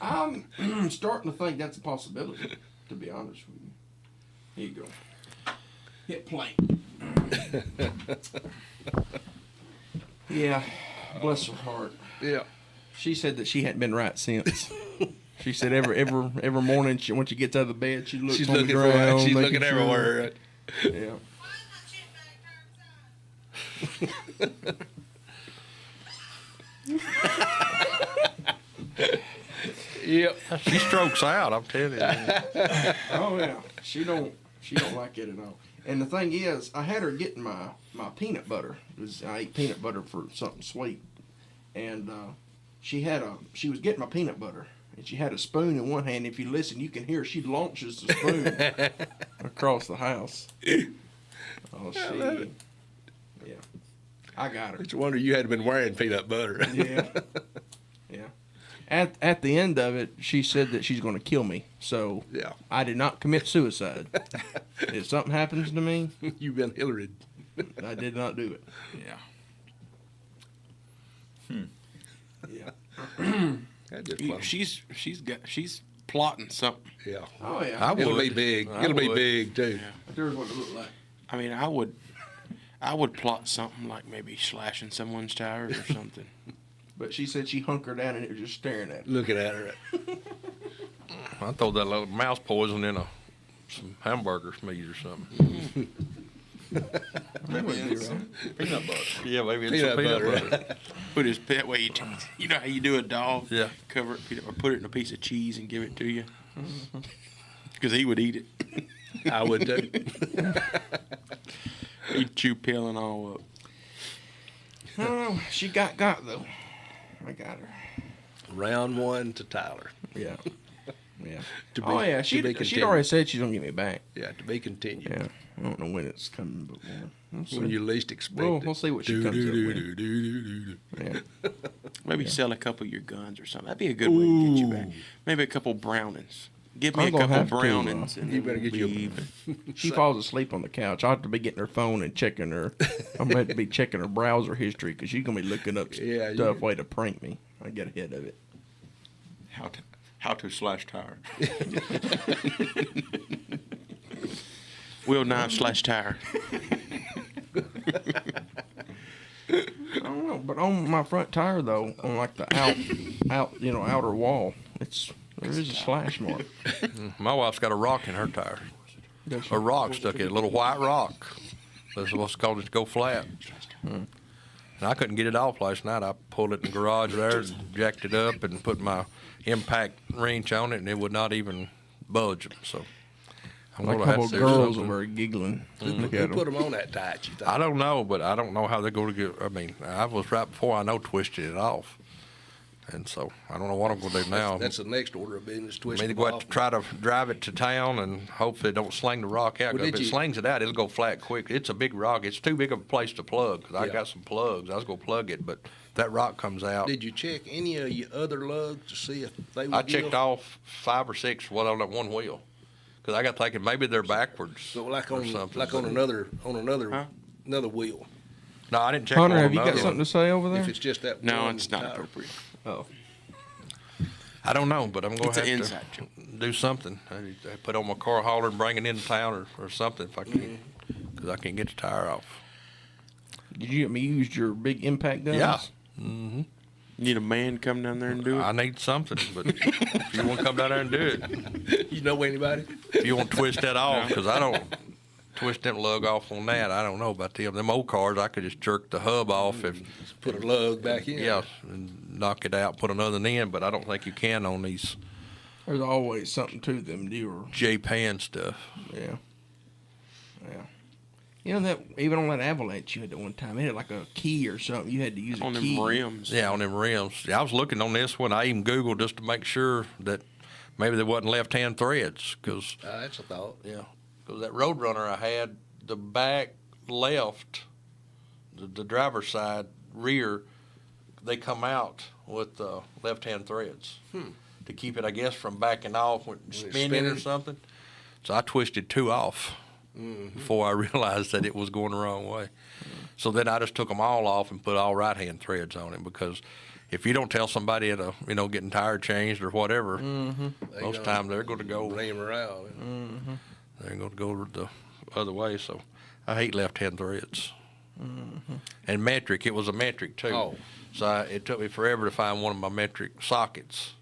I'm starting to think that's a possibility, to be honest with you. Here you go. Hit play. Yeah, bless her heart. Yeah. She said that she hadn't been right since. She said every morning when she gets out of the bed, she looks She's on the looking ground. She's making looking sure. everywhere. Yeah. Yep. She strokes out, I'm telling you. Oh yeah. She don't like it at all. And the thing is, I had her getting my peanut butter. I ate peanut butter for something sweet, and she was getting my peanut butter, and she had a spoon in one hand. If you listen, you can hear she launches the spoon across the house. Oh, yeah, I got her. It's a wonder you hadn't been wearing peanut butter. Yeah, yeah. At the end of it, she said that she's going to kill me. So Yeah. I did not commit suicide. If something happens to me, You've been Hillary. I did not do it. Yeah. Yeah. That's just fun. She's plotting something. Yeah. Oh yeah. I It'll be would. big. I It'll be would. big too. There's what it looked like. I mean, I would plot something like maybe slashing someone's tires or something. But she said she hunkered down and it was just staring at her. Looking at her. I throw that little mouse poison in some hamburger meat or something. Maybe it's peanut butter. Yeah, maybe it's Peanut some peanut butter. butter. Put his pet way you know how you do a dog. Yeah. Cover it, or put it in a piece of cheese and give it to you. Because he would eat it. I would too. He'd chew peeling all up. I don't know. She got though. I got her. Round one to Tyler. Yeah. Yeah. To be- Oh yeah. to be She'd continued. already said she's gonna get me back. Yeah, to be continued. Yeah. I don't know when it's coming, but we'll see. When you least expect it. We'll see what she comes up with. Yeah. Maybe sell a couple of your guns or something. That'd be a good way to get you back. Maybe a couple Brownings. Give me I'm a gonna couple have to, Brownings. You better get you a- leave. She falls asleep on the couch. I have to be getting her phone and checking her. I'm going to be checking her browser history because she's going to be looking up Yeah, stuff you- way to prank me. I get ahead of it. How to slash tire. Wheel knife / tire. I don't know, but on my front tire though, on like the outer wall, there is a slash mark. My wife's got a rock in her tire. A rock stuck in, a little white rock. That's what's called it to go flat. And I couldn't get it off last night. I pulled it in the garage there, and jacked it up, and put my impact wrench on it, and it would not even budge. So I'm Like a gonna have couple to do girls something. over giggling. Who Look at put them. them on that tight, you think? I don't know, but I don't know how they're going to get. I mean, I was right before I know twisting it off, and so I don't know what I'm going to do now. That's the next order of business. I Twist mean, to them go out off. to try to drive it to town and hope they don't sling the rock out. Well, 'Cause if did it you- slings it out, it'll go flat quick. It's a big rock. It's too big of a place to plug. 'Cause I Yeah. got some plugs. I was going to plug it, but if that rock comes out. Did you check any of your other lugs to see if they would I checked give? off 5 or 6 on that one wheel. Because I got thinking maybe they're backwards. So like or on something, like on but- another wheel. No, I didn't check Hunter, on have you got another something one. to say over there? If it's just that No, one it's not tire. appropriate. Oh, I don't know, but I'm going It's to an have inside to joke. do something. I put on my car hauler and bring it into town or something if I can, because I can't get the tire off. Did you used your big impact guns? Yeah. Need a man come down there and do it. I need something, but if you want to come down there and do it, You know anybody? if you want to twist that off, because I don't twist them lug off on that. I don't know about them. Them old cars, I could just jerk the hub off if Put a lug back in. yeah, and knock it out, put another in. But I don't think you can on these There's always something to them newer. J-Pan stuff. Yeah. Yeah. You know that even on that Avalanche you had at one time, it had like a key or something. You had to use a On key. them rims. Yeah, on them rims. Yeah, I was looking on this one. I even Googled just to make sure that maybe there wasn't left-hand threads, because That's a thought. yeah, because that Roadrunner I had, the back left, the driver's side rear, they come out with left-hand threads to keep it, I guess, from backing off when it's spinning or spinning? something. So I twisted two off before I realized that it was going the wrong way. So then I just took them all off and put all right-hand threads on it, because if you don't tell somebody at a, getting tire changed or whatever, most times they're going to go. Blame her out. Yeah. They're going to go the other way. So I hate left-hand threads. And metric, it was a metric too. Oh. So it took me forever to find one of my metric sockets,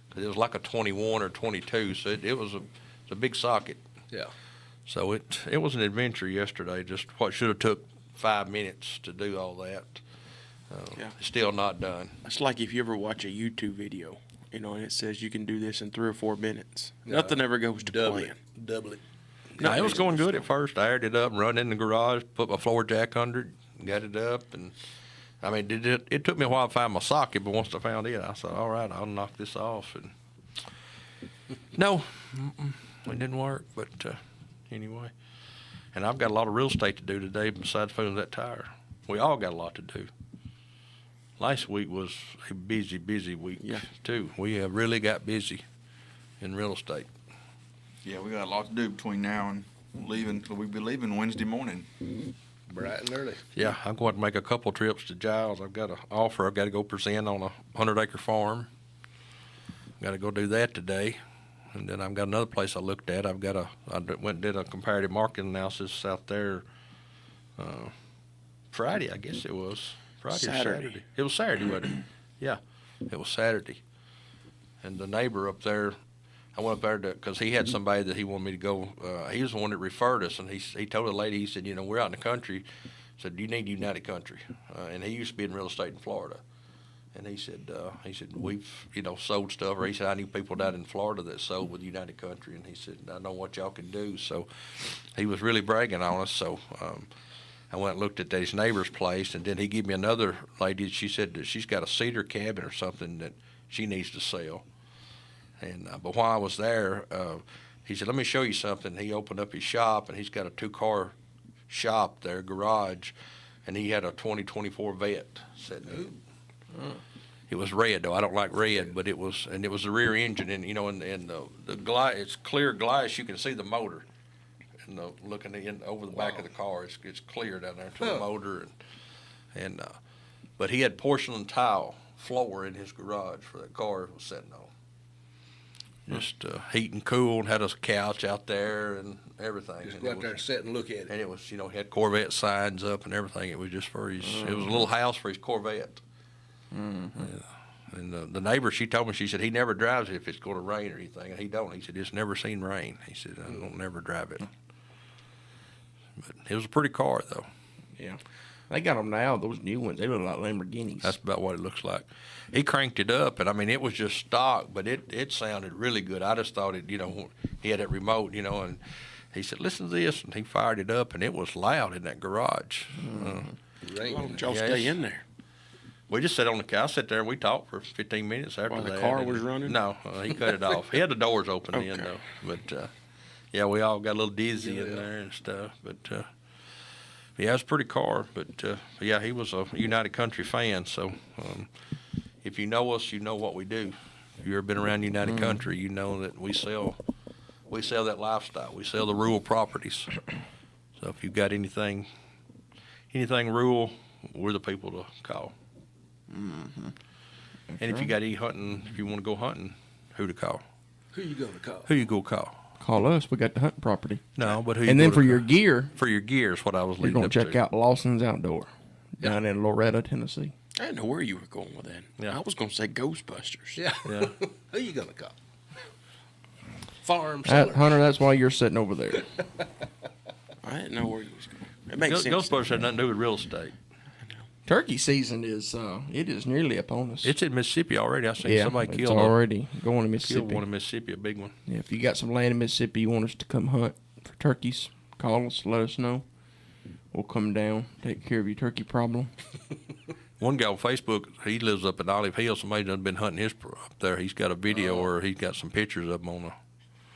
because it was like a 21 or 22. So it was a big socket. Yeah. So it was an adventure yesterday. Just what should have took 5 minutes to do all that. Yeah. Still not done. It's like if you ever watch a YouTube video, and it says you can do this in 3 or 4 minutes. No. Nothing ever goes to Double plan. it. Double it. No, it was going good at first. I aired it up, run in the garage, put my floor jack under it, got it up, and I mean, it took me a while to find my socket, but once I found it, I said, all right, I'll knock this off. And no, it didn't work, but anyway. And I've got a lot of real estate to do today besides filling that tire. We all got a lot to do. Last week was a busy week, too. We have really got busy in real estate. Yeah, we got a lot to do between now and leaving. We'll be leaving Wednesday morning. Bright and early. Yeah, I'm going to make a couple trips to Giles. I've got an offer. I've got to go present on a 100-acre farm. Got to go do that today. And then I've got another place I looked at. I went and did a comparative market analysis out there Friday, I guess it was. Friday or Saturday. It was Saturday, wasn't it? Yeah, it was Saturday. And the neighbor up there, I went up there because he had somebody that he wanted me to go. He was the one that referred us, and he told the lady, he said, we're out in the country. Said, you need United Country. And he used to be in real estate in Florida. And he said, we've, sold stuff. Or he said, I knew people down in Florida that sold with United Country. And he said, I know what y'all can do. So he was really bragging on us. So I went and looked at his neighbor's place. And then he gave me another lady. She said that she's got a cedar cabin or something that she needs to sell. And but while I was there, he said, let me show you something. He opened up his shop, and he's got a 2-car shop there, garage. And he had a 2024 Vet sitting there. It was red though. I don't like red, but it was the rear engine, and and the glass. It's clear glass. You can see the motor, and looking over the back of the car, it's clear down there to the motor, and but he had porcelain tile floor in his garage for that car was sitting on. Just heat and cool, and had a couch out there and everything. Just go out there and sit and look at it. And it was, he had Corvette signs up and everything. It was just for his. It was a little house for his Corvette. Mm-hmm. Yeah. And the neighbor, she told me, she said he never drives it if it's going to rain or anything, and he don't. He said it's never seen rain. He said I don't never drive it. But it was a pretty car though. Yeah, they got them now. Those new ones, they look like Lamborghinis. That's about what it looks like. He cranked it up, and I mean it was just stock, but it sounded really good. I just thought it, he had that remote, and he said listen to this, and he fired it up, and it was loud in that garage. Why don't y'all stay in there? We just sat on the couch. I sat there and we talked for 15 minutes after While that. the car was running? No, he cut it off. He had the doors open Okay. then, though. But, yeah, we all got a little dizzy in there and stuff. But, yeah, it was a pretty car. But, yeah, he was a United Country fan. So if you know us, you know what we do. If you've ever been around United Country, you know that we sell that lifestyle. We sell the rural properties. So if you've got anything rural, we're the people to call. Mm-hmm. And if you got any hunting, if you want to go hunting, Who to call? Who you gonna call? Who you go call? Call us. We got the hunting property. No, but who you And then go for to your call? gear, For your gear is what I was you're leading going up to check to. out Lawson's Outdoor down in Loretta, Tennessee. I didn't know where you were going with that. Yeah. I was going to say Ghostbusters. Yeah. Yeah. Who you gonna call? Farm That, sellers. Hunter, that's why you're sitting over there. I didn't know where you was going. It makes sense. Ghostbusters had nothing to do with real estate. Turkey season is it is nearly upon us. It's in Mississippi already. I seen somebody it's killed already going to killed Mississippi. one in Mississippi, a big one. Yeah, if you got some land in Mississippi you want us to come hunt for turkeys, call us, let us know. We'll come down, take care of your turkey problem. One guy on Facebook, he lives up in Olive Hill. Somebody done been hunting his up there. He's got a video or he's got some pictures of them on the.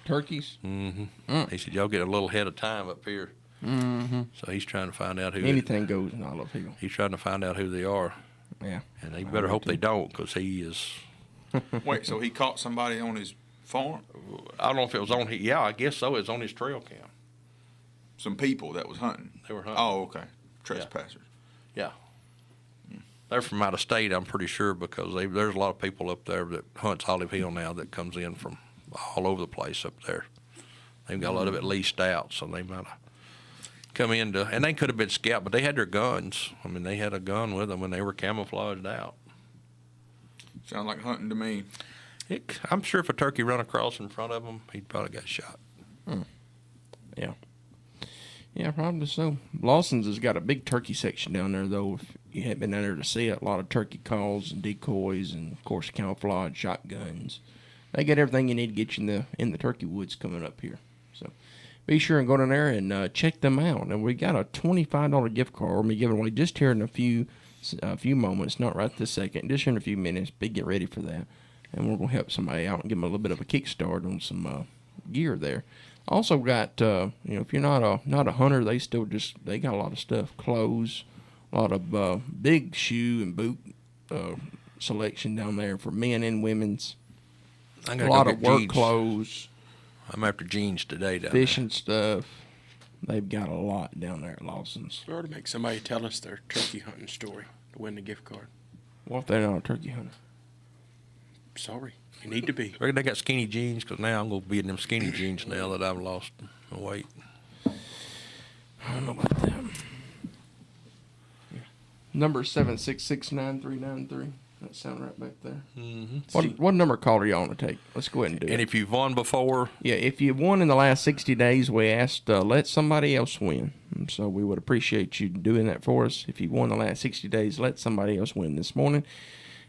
Turkeys? He said, y'all get a little ahead of time up here. Mm-hmm. So he's trying to find out who. Anything goes in Olive Hill. He's trying to find out who they are. Yeah. And they better hope they don't, because he is. Wait, so he caught somebody on his farm? I don't know if it was on. Yeah, I guess so. It's on his trail cam. Some people that was hunting. They were hunting. Oh, okay. Trespassers. Yeah. They're from out of state, I'm pretty sure, because there's a lot of people up there that hunts Olive Hill now that comes in from all over the place up there. They've got a lot of it leased out, so they might have come in to, and they could have been scout, but they had their guns. I mean, they had a gun with them when they were camouflaged out. Sound like hunting to me. I'm sure if a turkey run across in front of them, he'd probably got shot. Yeah. Yeah, probably so. Lawson's has got a big turkey section down there, though. If you hadn't been down there to see it, a lot of turkey calls and decoys, and of course camouflage, shotguns. They got everything you need to get you in the turkey woods coming up here. So be sure and go down there and check them out. And we got a $25 gift card we're gonna be giving away just here in a few moments, not right this second, just here in a few minutes. Get ready for that, and we're gonna help somebody out and give them a little bit of a kickstart on some gear there. Also got if you're not a hunter, they got a lot of stuff, clothes, a lot of big shoe and boot selection down there for men and women's. I A gotta lot go of get work jeans. clothes, I'm after jeans today down fishing stuff. They've got a lot down there at Lawson's. We ought to make somebody tell us their turkey hunting story to win the gift card. What if they're not a turkey hunter? Sorry, you need to be. there. They got skinny jeans, because now I'm going to be in them skinny jeans now that I've lost weight. I don't know about that. Number 7669393. That sound right back there. Mm-hmm. What number caller y'all want to take? Let's go ahead and do it. And if you've won before, Yeah, if you've won in the last 60 days, we asked let somebody else win. And so we would appreciate you doing that for us. If you've won the last 60 days, let somebody else win this morning.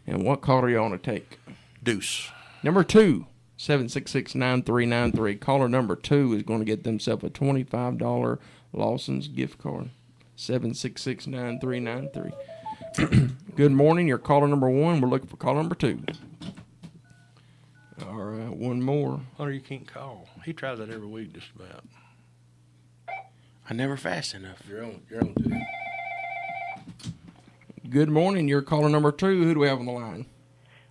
And what caller y'all want to take? deuce. Number 2, 7669393. Caller number 2 is going to get themselves a $25 Lawson's gift card. 7669393. Good morning. You're caller number 1. We're looking for caller number 2. All right, one more. Hunter, you can't call. He tries that every week just about. I never fast enough. You're on duty. Good morning. You're caller number 2. Who do we have on the line?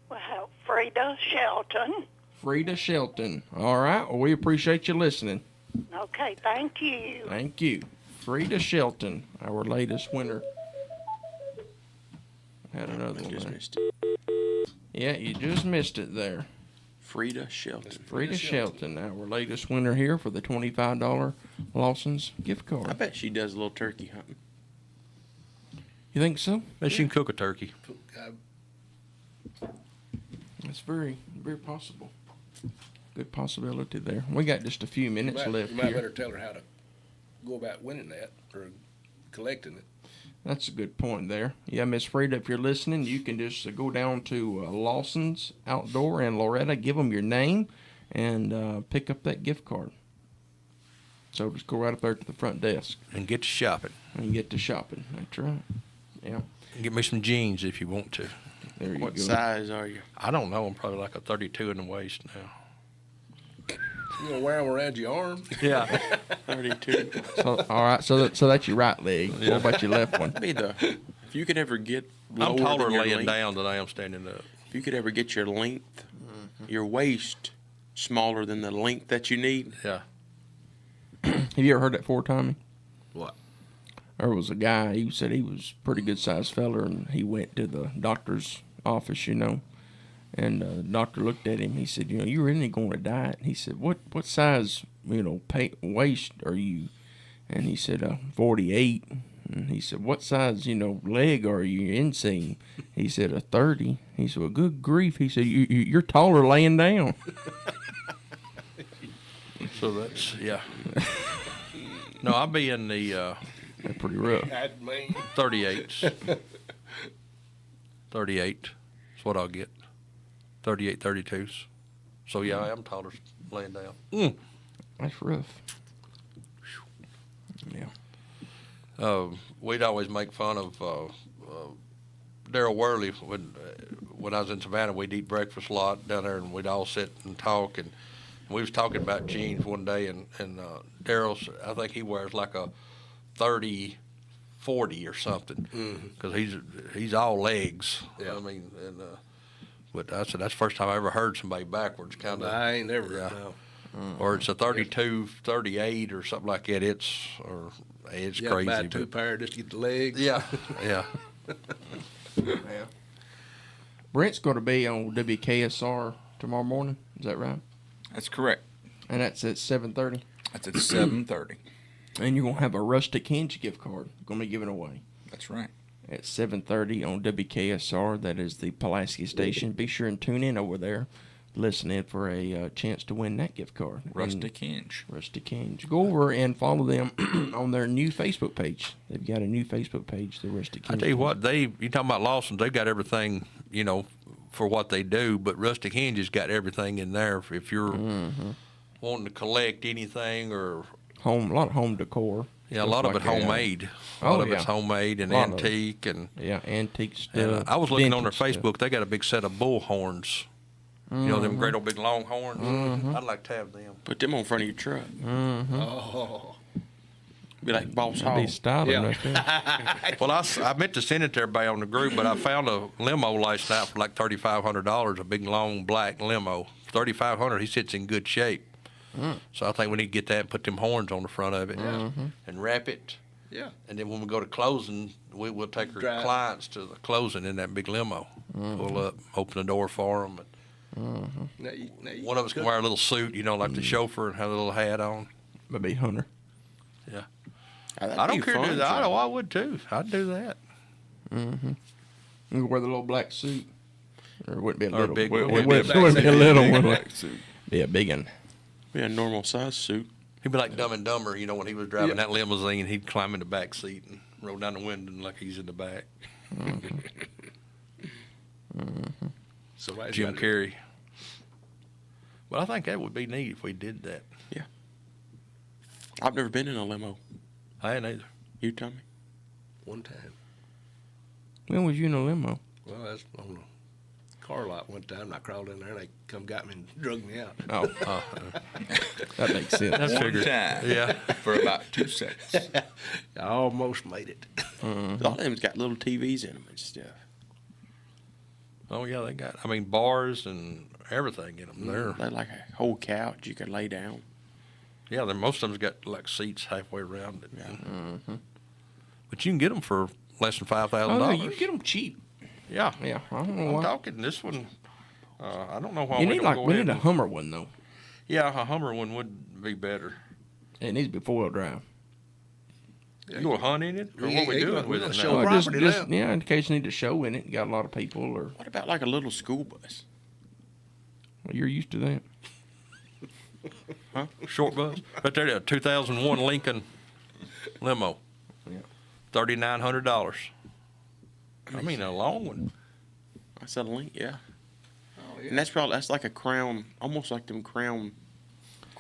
Well, Frida Shelton. Frida Shelton. All right. Well, we appreciate you listening. Okay, thank you. Thank you. Frida Shelton, our latest winner. Had another I one just there. missed it. Yeah, you just missed it there. Frida Shelton. Frida Shelton, our latest winner here for the $25 Lawson's gift I card. bet she does a little turkey hunting. You think so? Bet she can cook a turkey. That's very, very possible. Good possibility there. We got just a few minutes left You might here. better tell her how to go about winning that or collecting it. That's a good point there. Yeah, Miss Frida, if you're listening, you can just go down to Lawson's Outdoor in Loretta, give them your name, and pick up that gift card. So just go right up there to the front desk And get to shopping. and get to shopping. That's right. Yeah, And get me some jeans if you want to. there you What go. size are you? I don't know. I'm probably like a 32 in the waist now. You gonna wear them around your arm? Yeah. 32. So, all right, so that's your right leg. What about your left one? Be the if you could ever get lower I'm taller than your laying length, down than I am standing up. if you could ever get your length, your waist smaller than the length that you need. Yeah. Have you ever heard that before, Tommy? What? There was a guy, he said he was a pretty good sized feller, and he went to the doctor's office, And the doctor looked at him. He said, you're really going to die. And he said, what size, waist are you? And he said, 48. And he said, what size, leg are you, inseam? He said, a 30. He said, well, good grief. He said, you're taller laying down. So that's, yeah. No, I'll be in the That's pretty rough. 38s. 38 is what I'll get. 38, 32s. So, yeah, I am taller laying down. That's rough. Yeah. We'd always make fun of Daryl Worley when I was in Savannah. We'd eat breakfast a lot down there, and we'd all sit and talk. And we was talking about jeans one day, and Daryl's, I think he wears like a 30, 40 or something, because he's all legs. Yeah. I mean, but I said that's the first time I ever heard somebody backwards kind of. I ain't never. Yeah. No. Or it's a 32, 38 or something like that. It's You crazy. buy two pair just to get the legs. Yeah, yeah. Yeah. Brent's going to be on WKSR tomorrow morning. Is that right? That's correct. And that's at 7:30. That's at 7:30. And you're going to have a Rustic Hinge gift card going to be given away That's right. at 7:30 on WKSR. That is the Pulaski station. Be sure and tune in over there. Listen in for a chance to win that gift card. Rustic Hinge. Rustic Hinge. Go over and follow them on their new Facebook page. They've got a new Facebook page, the Rustic I Hinge. tell you what, you talking about Lawson? They've got everything, for what they do. But Rustic Hinge has got everything in there. If you're wanting to collect anything or A lot of home decor. a lot of it homemade. A lot of it's homemade and Lot of it. antique and. Yeah, antique stuff. And I was looking on their vintage Facebook. They got a big set of bull horns. Them great old big long horns. I'd like to have them. Put them on front of your truck. Oh. Be like Boss Stuff. Be Hog. styling Yeah. right there. Well, I meant to send it to everybody on the group, but I found a limo last night for like $3,500. A big long black limo, $3,500. He sits in good shape. So I think we need to get that and put them horns on the front of it and wrap it. Yeah. And then when we go to closing, we'll take our Drive. clients to the closing in that big limo. Pull up, open the door for them. Now you One of us can wear a little suit, like the chauffeur, and have a little hat on. Maybe Hunter. Yeah. That'd I don't be care to fun, do that. Joe. I would too. I'd do that. You wear the little black suit. Or it wouldn't be a Or a little. big- it it wouldn't wouldn't be a little one. Black suit. Be a big one. Be a normal size suit. He'd be like Dumb and Dumber, when he was driving that limousine, he'd climb in the back seat and roll down the window like he's in the back. Somebody's Jim got to- Carrey. Well, I think that would be neat if we did that. I've never been in a limo. I ain't either. You, Tommy? One time. When was you in a limo? Well, that's on a car lot one time. And I crawled in there and they come got me and drug me out. Oh, that makes sense. That's One figured. time. Yeah. For about 2 seconds. I almost made it. A lot of them's got little TVs in them and stuff. Oh, yeah, they got, bars and everything in them. They're like a whole couch you could lay down. Yeah, most of them's got like seats halfway around it. Yeah. But you can get them for less than $5,000. Oh, no, you can get them cheap. Yeah. Yeah, I don't know I'm why. talking this one. I don't know why You we need don't go we ahead need a and- Hummer one though. Yeah, a Hummer one would be better. It needs to be 4-wheel drive. You go hunt in it, or what we doing with it show now? property now. Yeah, in case you need to show in it. Got a lot of people, or What about like a little school bus? well, you're used to that. Short bus. Right there, a 2001 Lincoln limo. Yeah. $3,900. I mean, a long one. I said a link, yeah. Oh, yeah. And that's like a Crown, almost like them Crown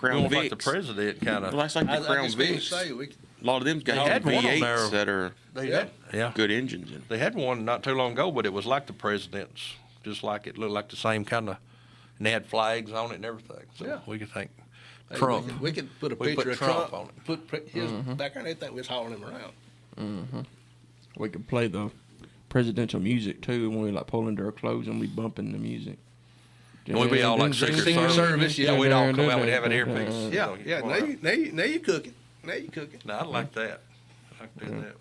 Almost like the Vics. president kind Well, of. that's like the I Crown was going to Vics. say, we could, A lot of them They got had one on V8s there. that are Yeah. good engines in them. They had one not too long ago, but it was like the president's. Just like it looked like the same kind of, and they had flags on it and everything. So Yeah. we could think hey, Trump. we could put a We put picture of Trump Trump on it. Put his back there, and they think we was hauling him around. We could play the presidential music too, when we like pull into our clothes and we bumping the music. And we'd be all like Secret Service. Yeah, we'd all come out. We'd have an earpiece. Yeah, yeah. Now you cooking. Now you cooking. No, I like that. I like to do that.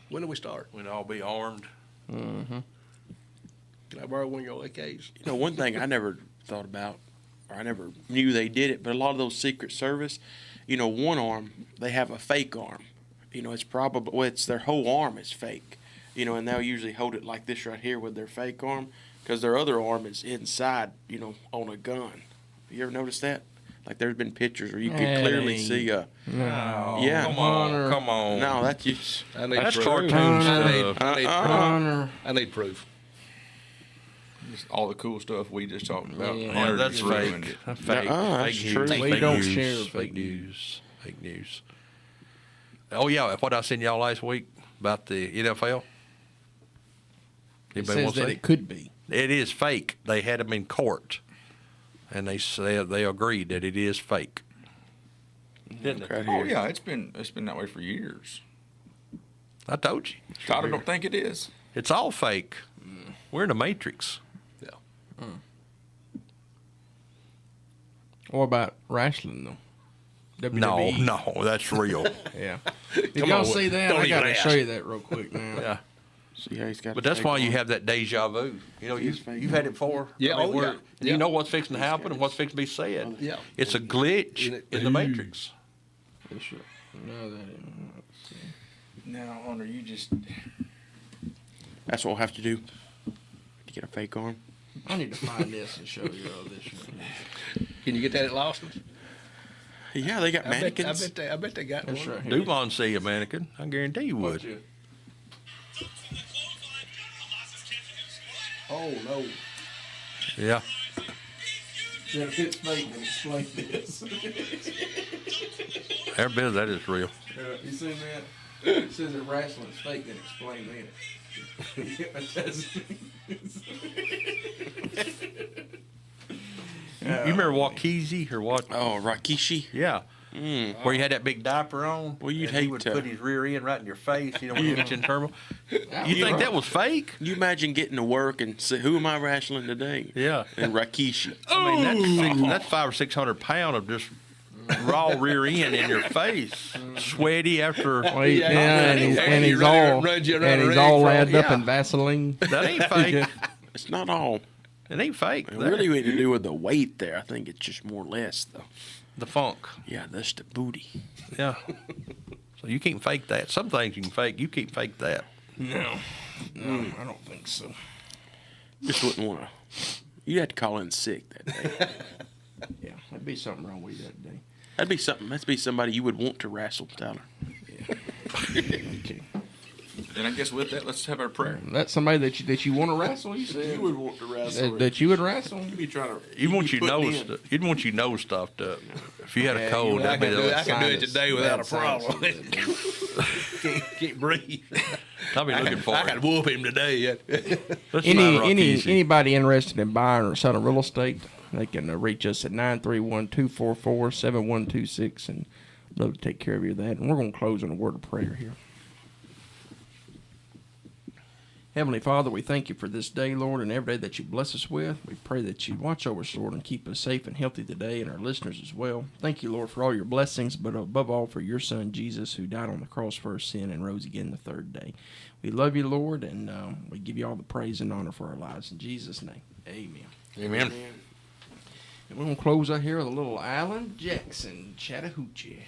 When do we start? We'd all be armed. Can I borrow one of your AKs? You know, one thing I never thought about, or I never knew they did it, but a lot of those Secret Service, you know, one arm, they have a fake arm. You know, it's probably, well, it's their whole arm is fake. You know, and they'll usually hold it like this right here with their fake arm, because their other arm is inside, you know, on a gun. You ever noticed that? Like there's been pictures where you could clearly see a. No. Yeah. Come on. No, that's just. I need That's proof. cartoon stuff. I need proof. Just all the cool stuff we just talked about. Yeah. Yeah, that's ruined fake. it. That's fake. That's Fake true. news. We Fake don't news. share Fake fake news. Fake news. Oh yeah, what I seen y'all last week about the NFL. It Anybody says want to that say? it could be. It is fake. They had him in court, and they said they agreed that it is fake. Didn't it? Right Oh here. yeah, it's been that way for years. I told you. Tyler don't think it is. It's all fake. We're in the Matrix. What about wrestling though? WWE. No, that's real. Yeah. Did Come y'all on, see that? don't I even gotta ask. show you that real quick now. Yeah. See how he's got. But that's why you have that deja vu. You know, It's fake. you've had it before. Yeah, I mean, oh, where- yeah. and Yeah. You know what's fixing to happen and what's fixing to be said. Yeah. It's a glitch And in the Matrix. No, that ain't. Let's see. Now, Hunter, you just That's what we'll have to do. To get a fake arm. I need to find this and show you all this. One. Can you get that at Lawson's? Yeah, they got I mannequins. bet they got That's one. right here. Duvon see a mannequin. I guarantee you would. Oh no. Yeah. If it's fake, then explain this. Every bit of that is real. You seen that? It says that wrestling's fake, then explain You remember Waukesha or what? Oh, Rakishi. Yeah. Where you had that big diaper on. Well, you'd and he hate would to- put his rear end right in your face. You know, when you get you in turmoil. You think that was fake? Can you imagine getting to work and say, "Who am I wrestling today?" Yeah. And Rakishi. I mean, that's 500 or 600 pounds of just raw rear end in your face, sweaty after. Wait, Yeah, yeah, and he's, and and he he's run- all runs you around and the he's ring all for- lathered up yeah. in Vaseline. That ain't fake. It's not all. It ain't fake. It really what to do with the weight there. I think it's just more or less though. The funk. Yeah, that's the booty. Yeah. So you can't fake that. Some things you can fake. You can't fake that. No, I don't think so. Just wouldn't want to. You had to call in sick that day. Yeah, there'd be something wrong with you that day. That'd be something. That'd be somebody you would want to wrestle, Tyler. Okay. then I guess with that, let's have our prayer. That's somebody that you want to wrestle. You said would want to wrestle. that you would wrestle. You'd be trying to. You'd want your putting nose. in. You'd want your nose stuffed up. If you had a Yeah, cold, you that'd be would. I the. can do it today without a Bad problem. sinus. Can't breathe. I'll be looking for I it. could whoop him today. Let's find Rocky. Anybody interested in buying or selling real estate, they can reach us at 931-244-7126, and love to take care of you of that. And we're going to close on a word of prayer here. Heavenly Father, we thank you for this day, Lord, and every day that you bless us with. We pray that you watch over us, Lord, and keep us safe and healthy today, and our listeners as well. Thank you, Lord, for all your blessings, but above all for your Son, Jesus, who died on the cross for our sin and rose again the third day. We love you, Lord, and we give you all the praise and honor for our lives. In Jesus' name, amen. Amen. And we're going to close out here with a little Alan Jackson, Chattahoochee.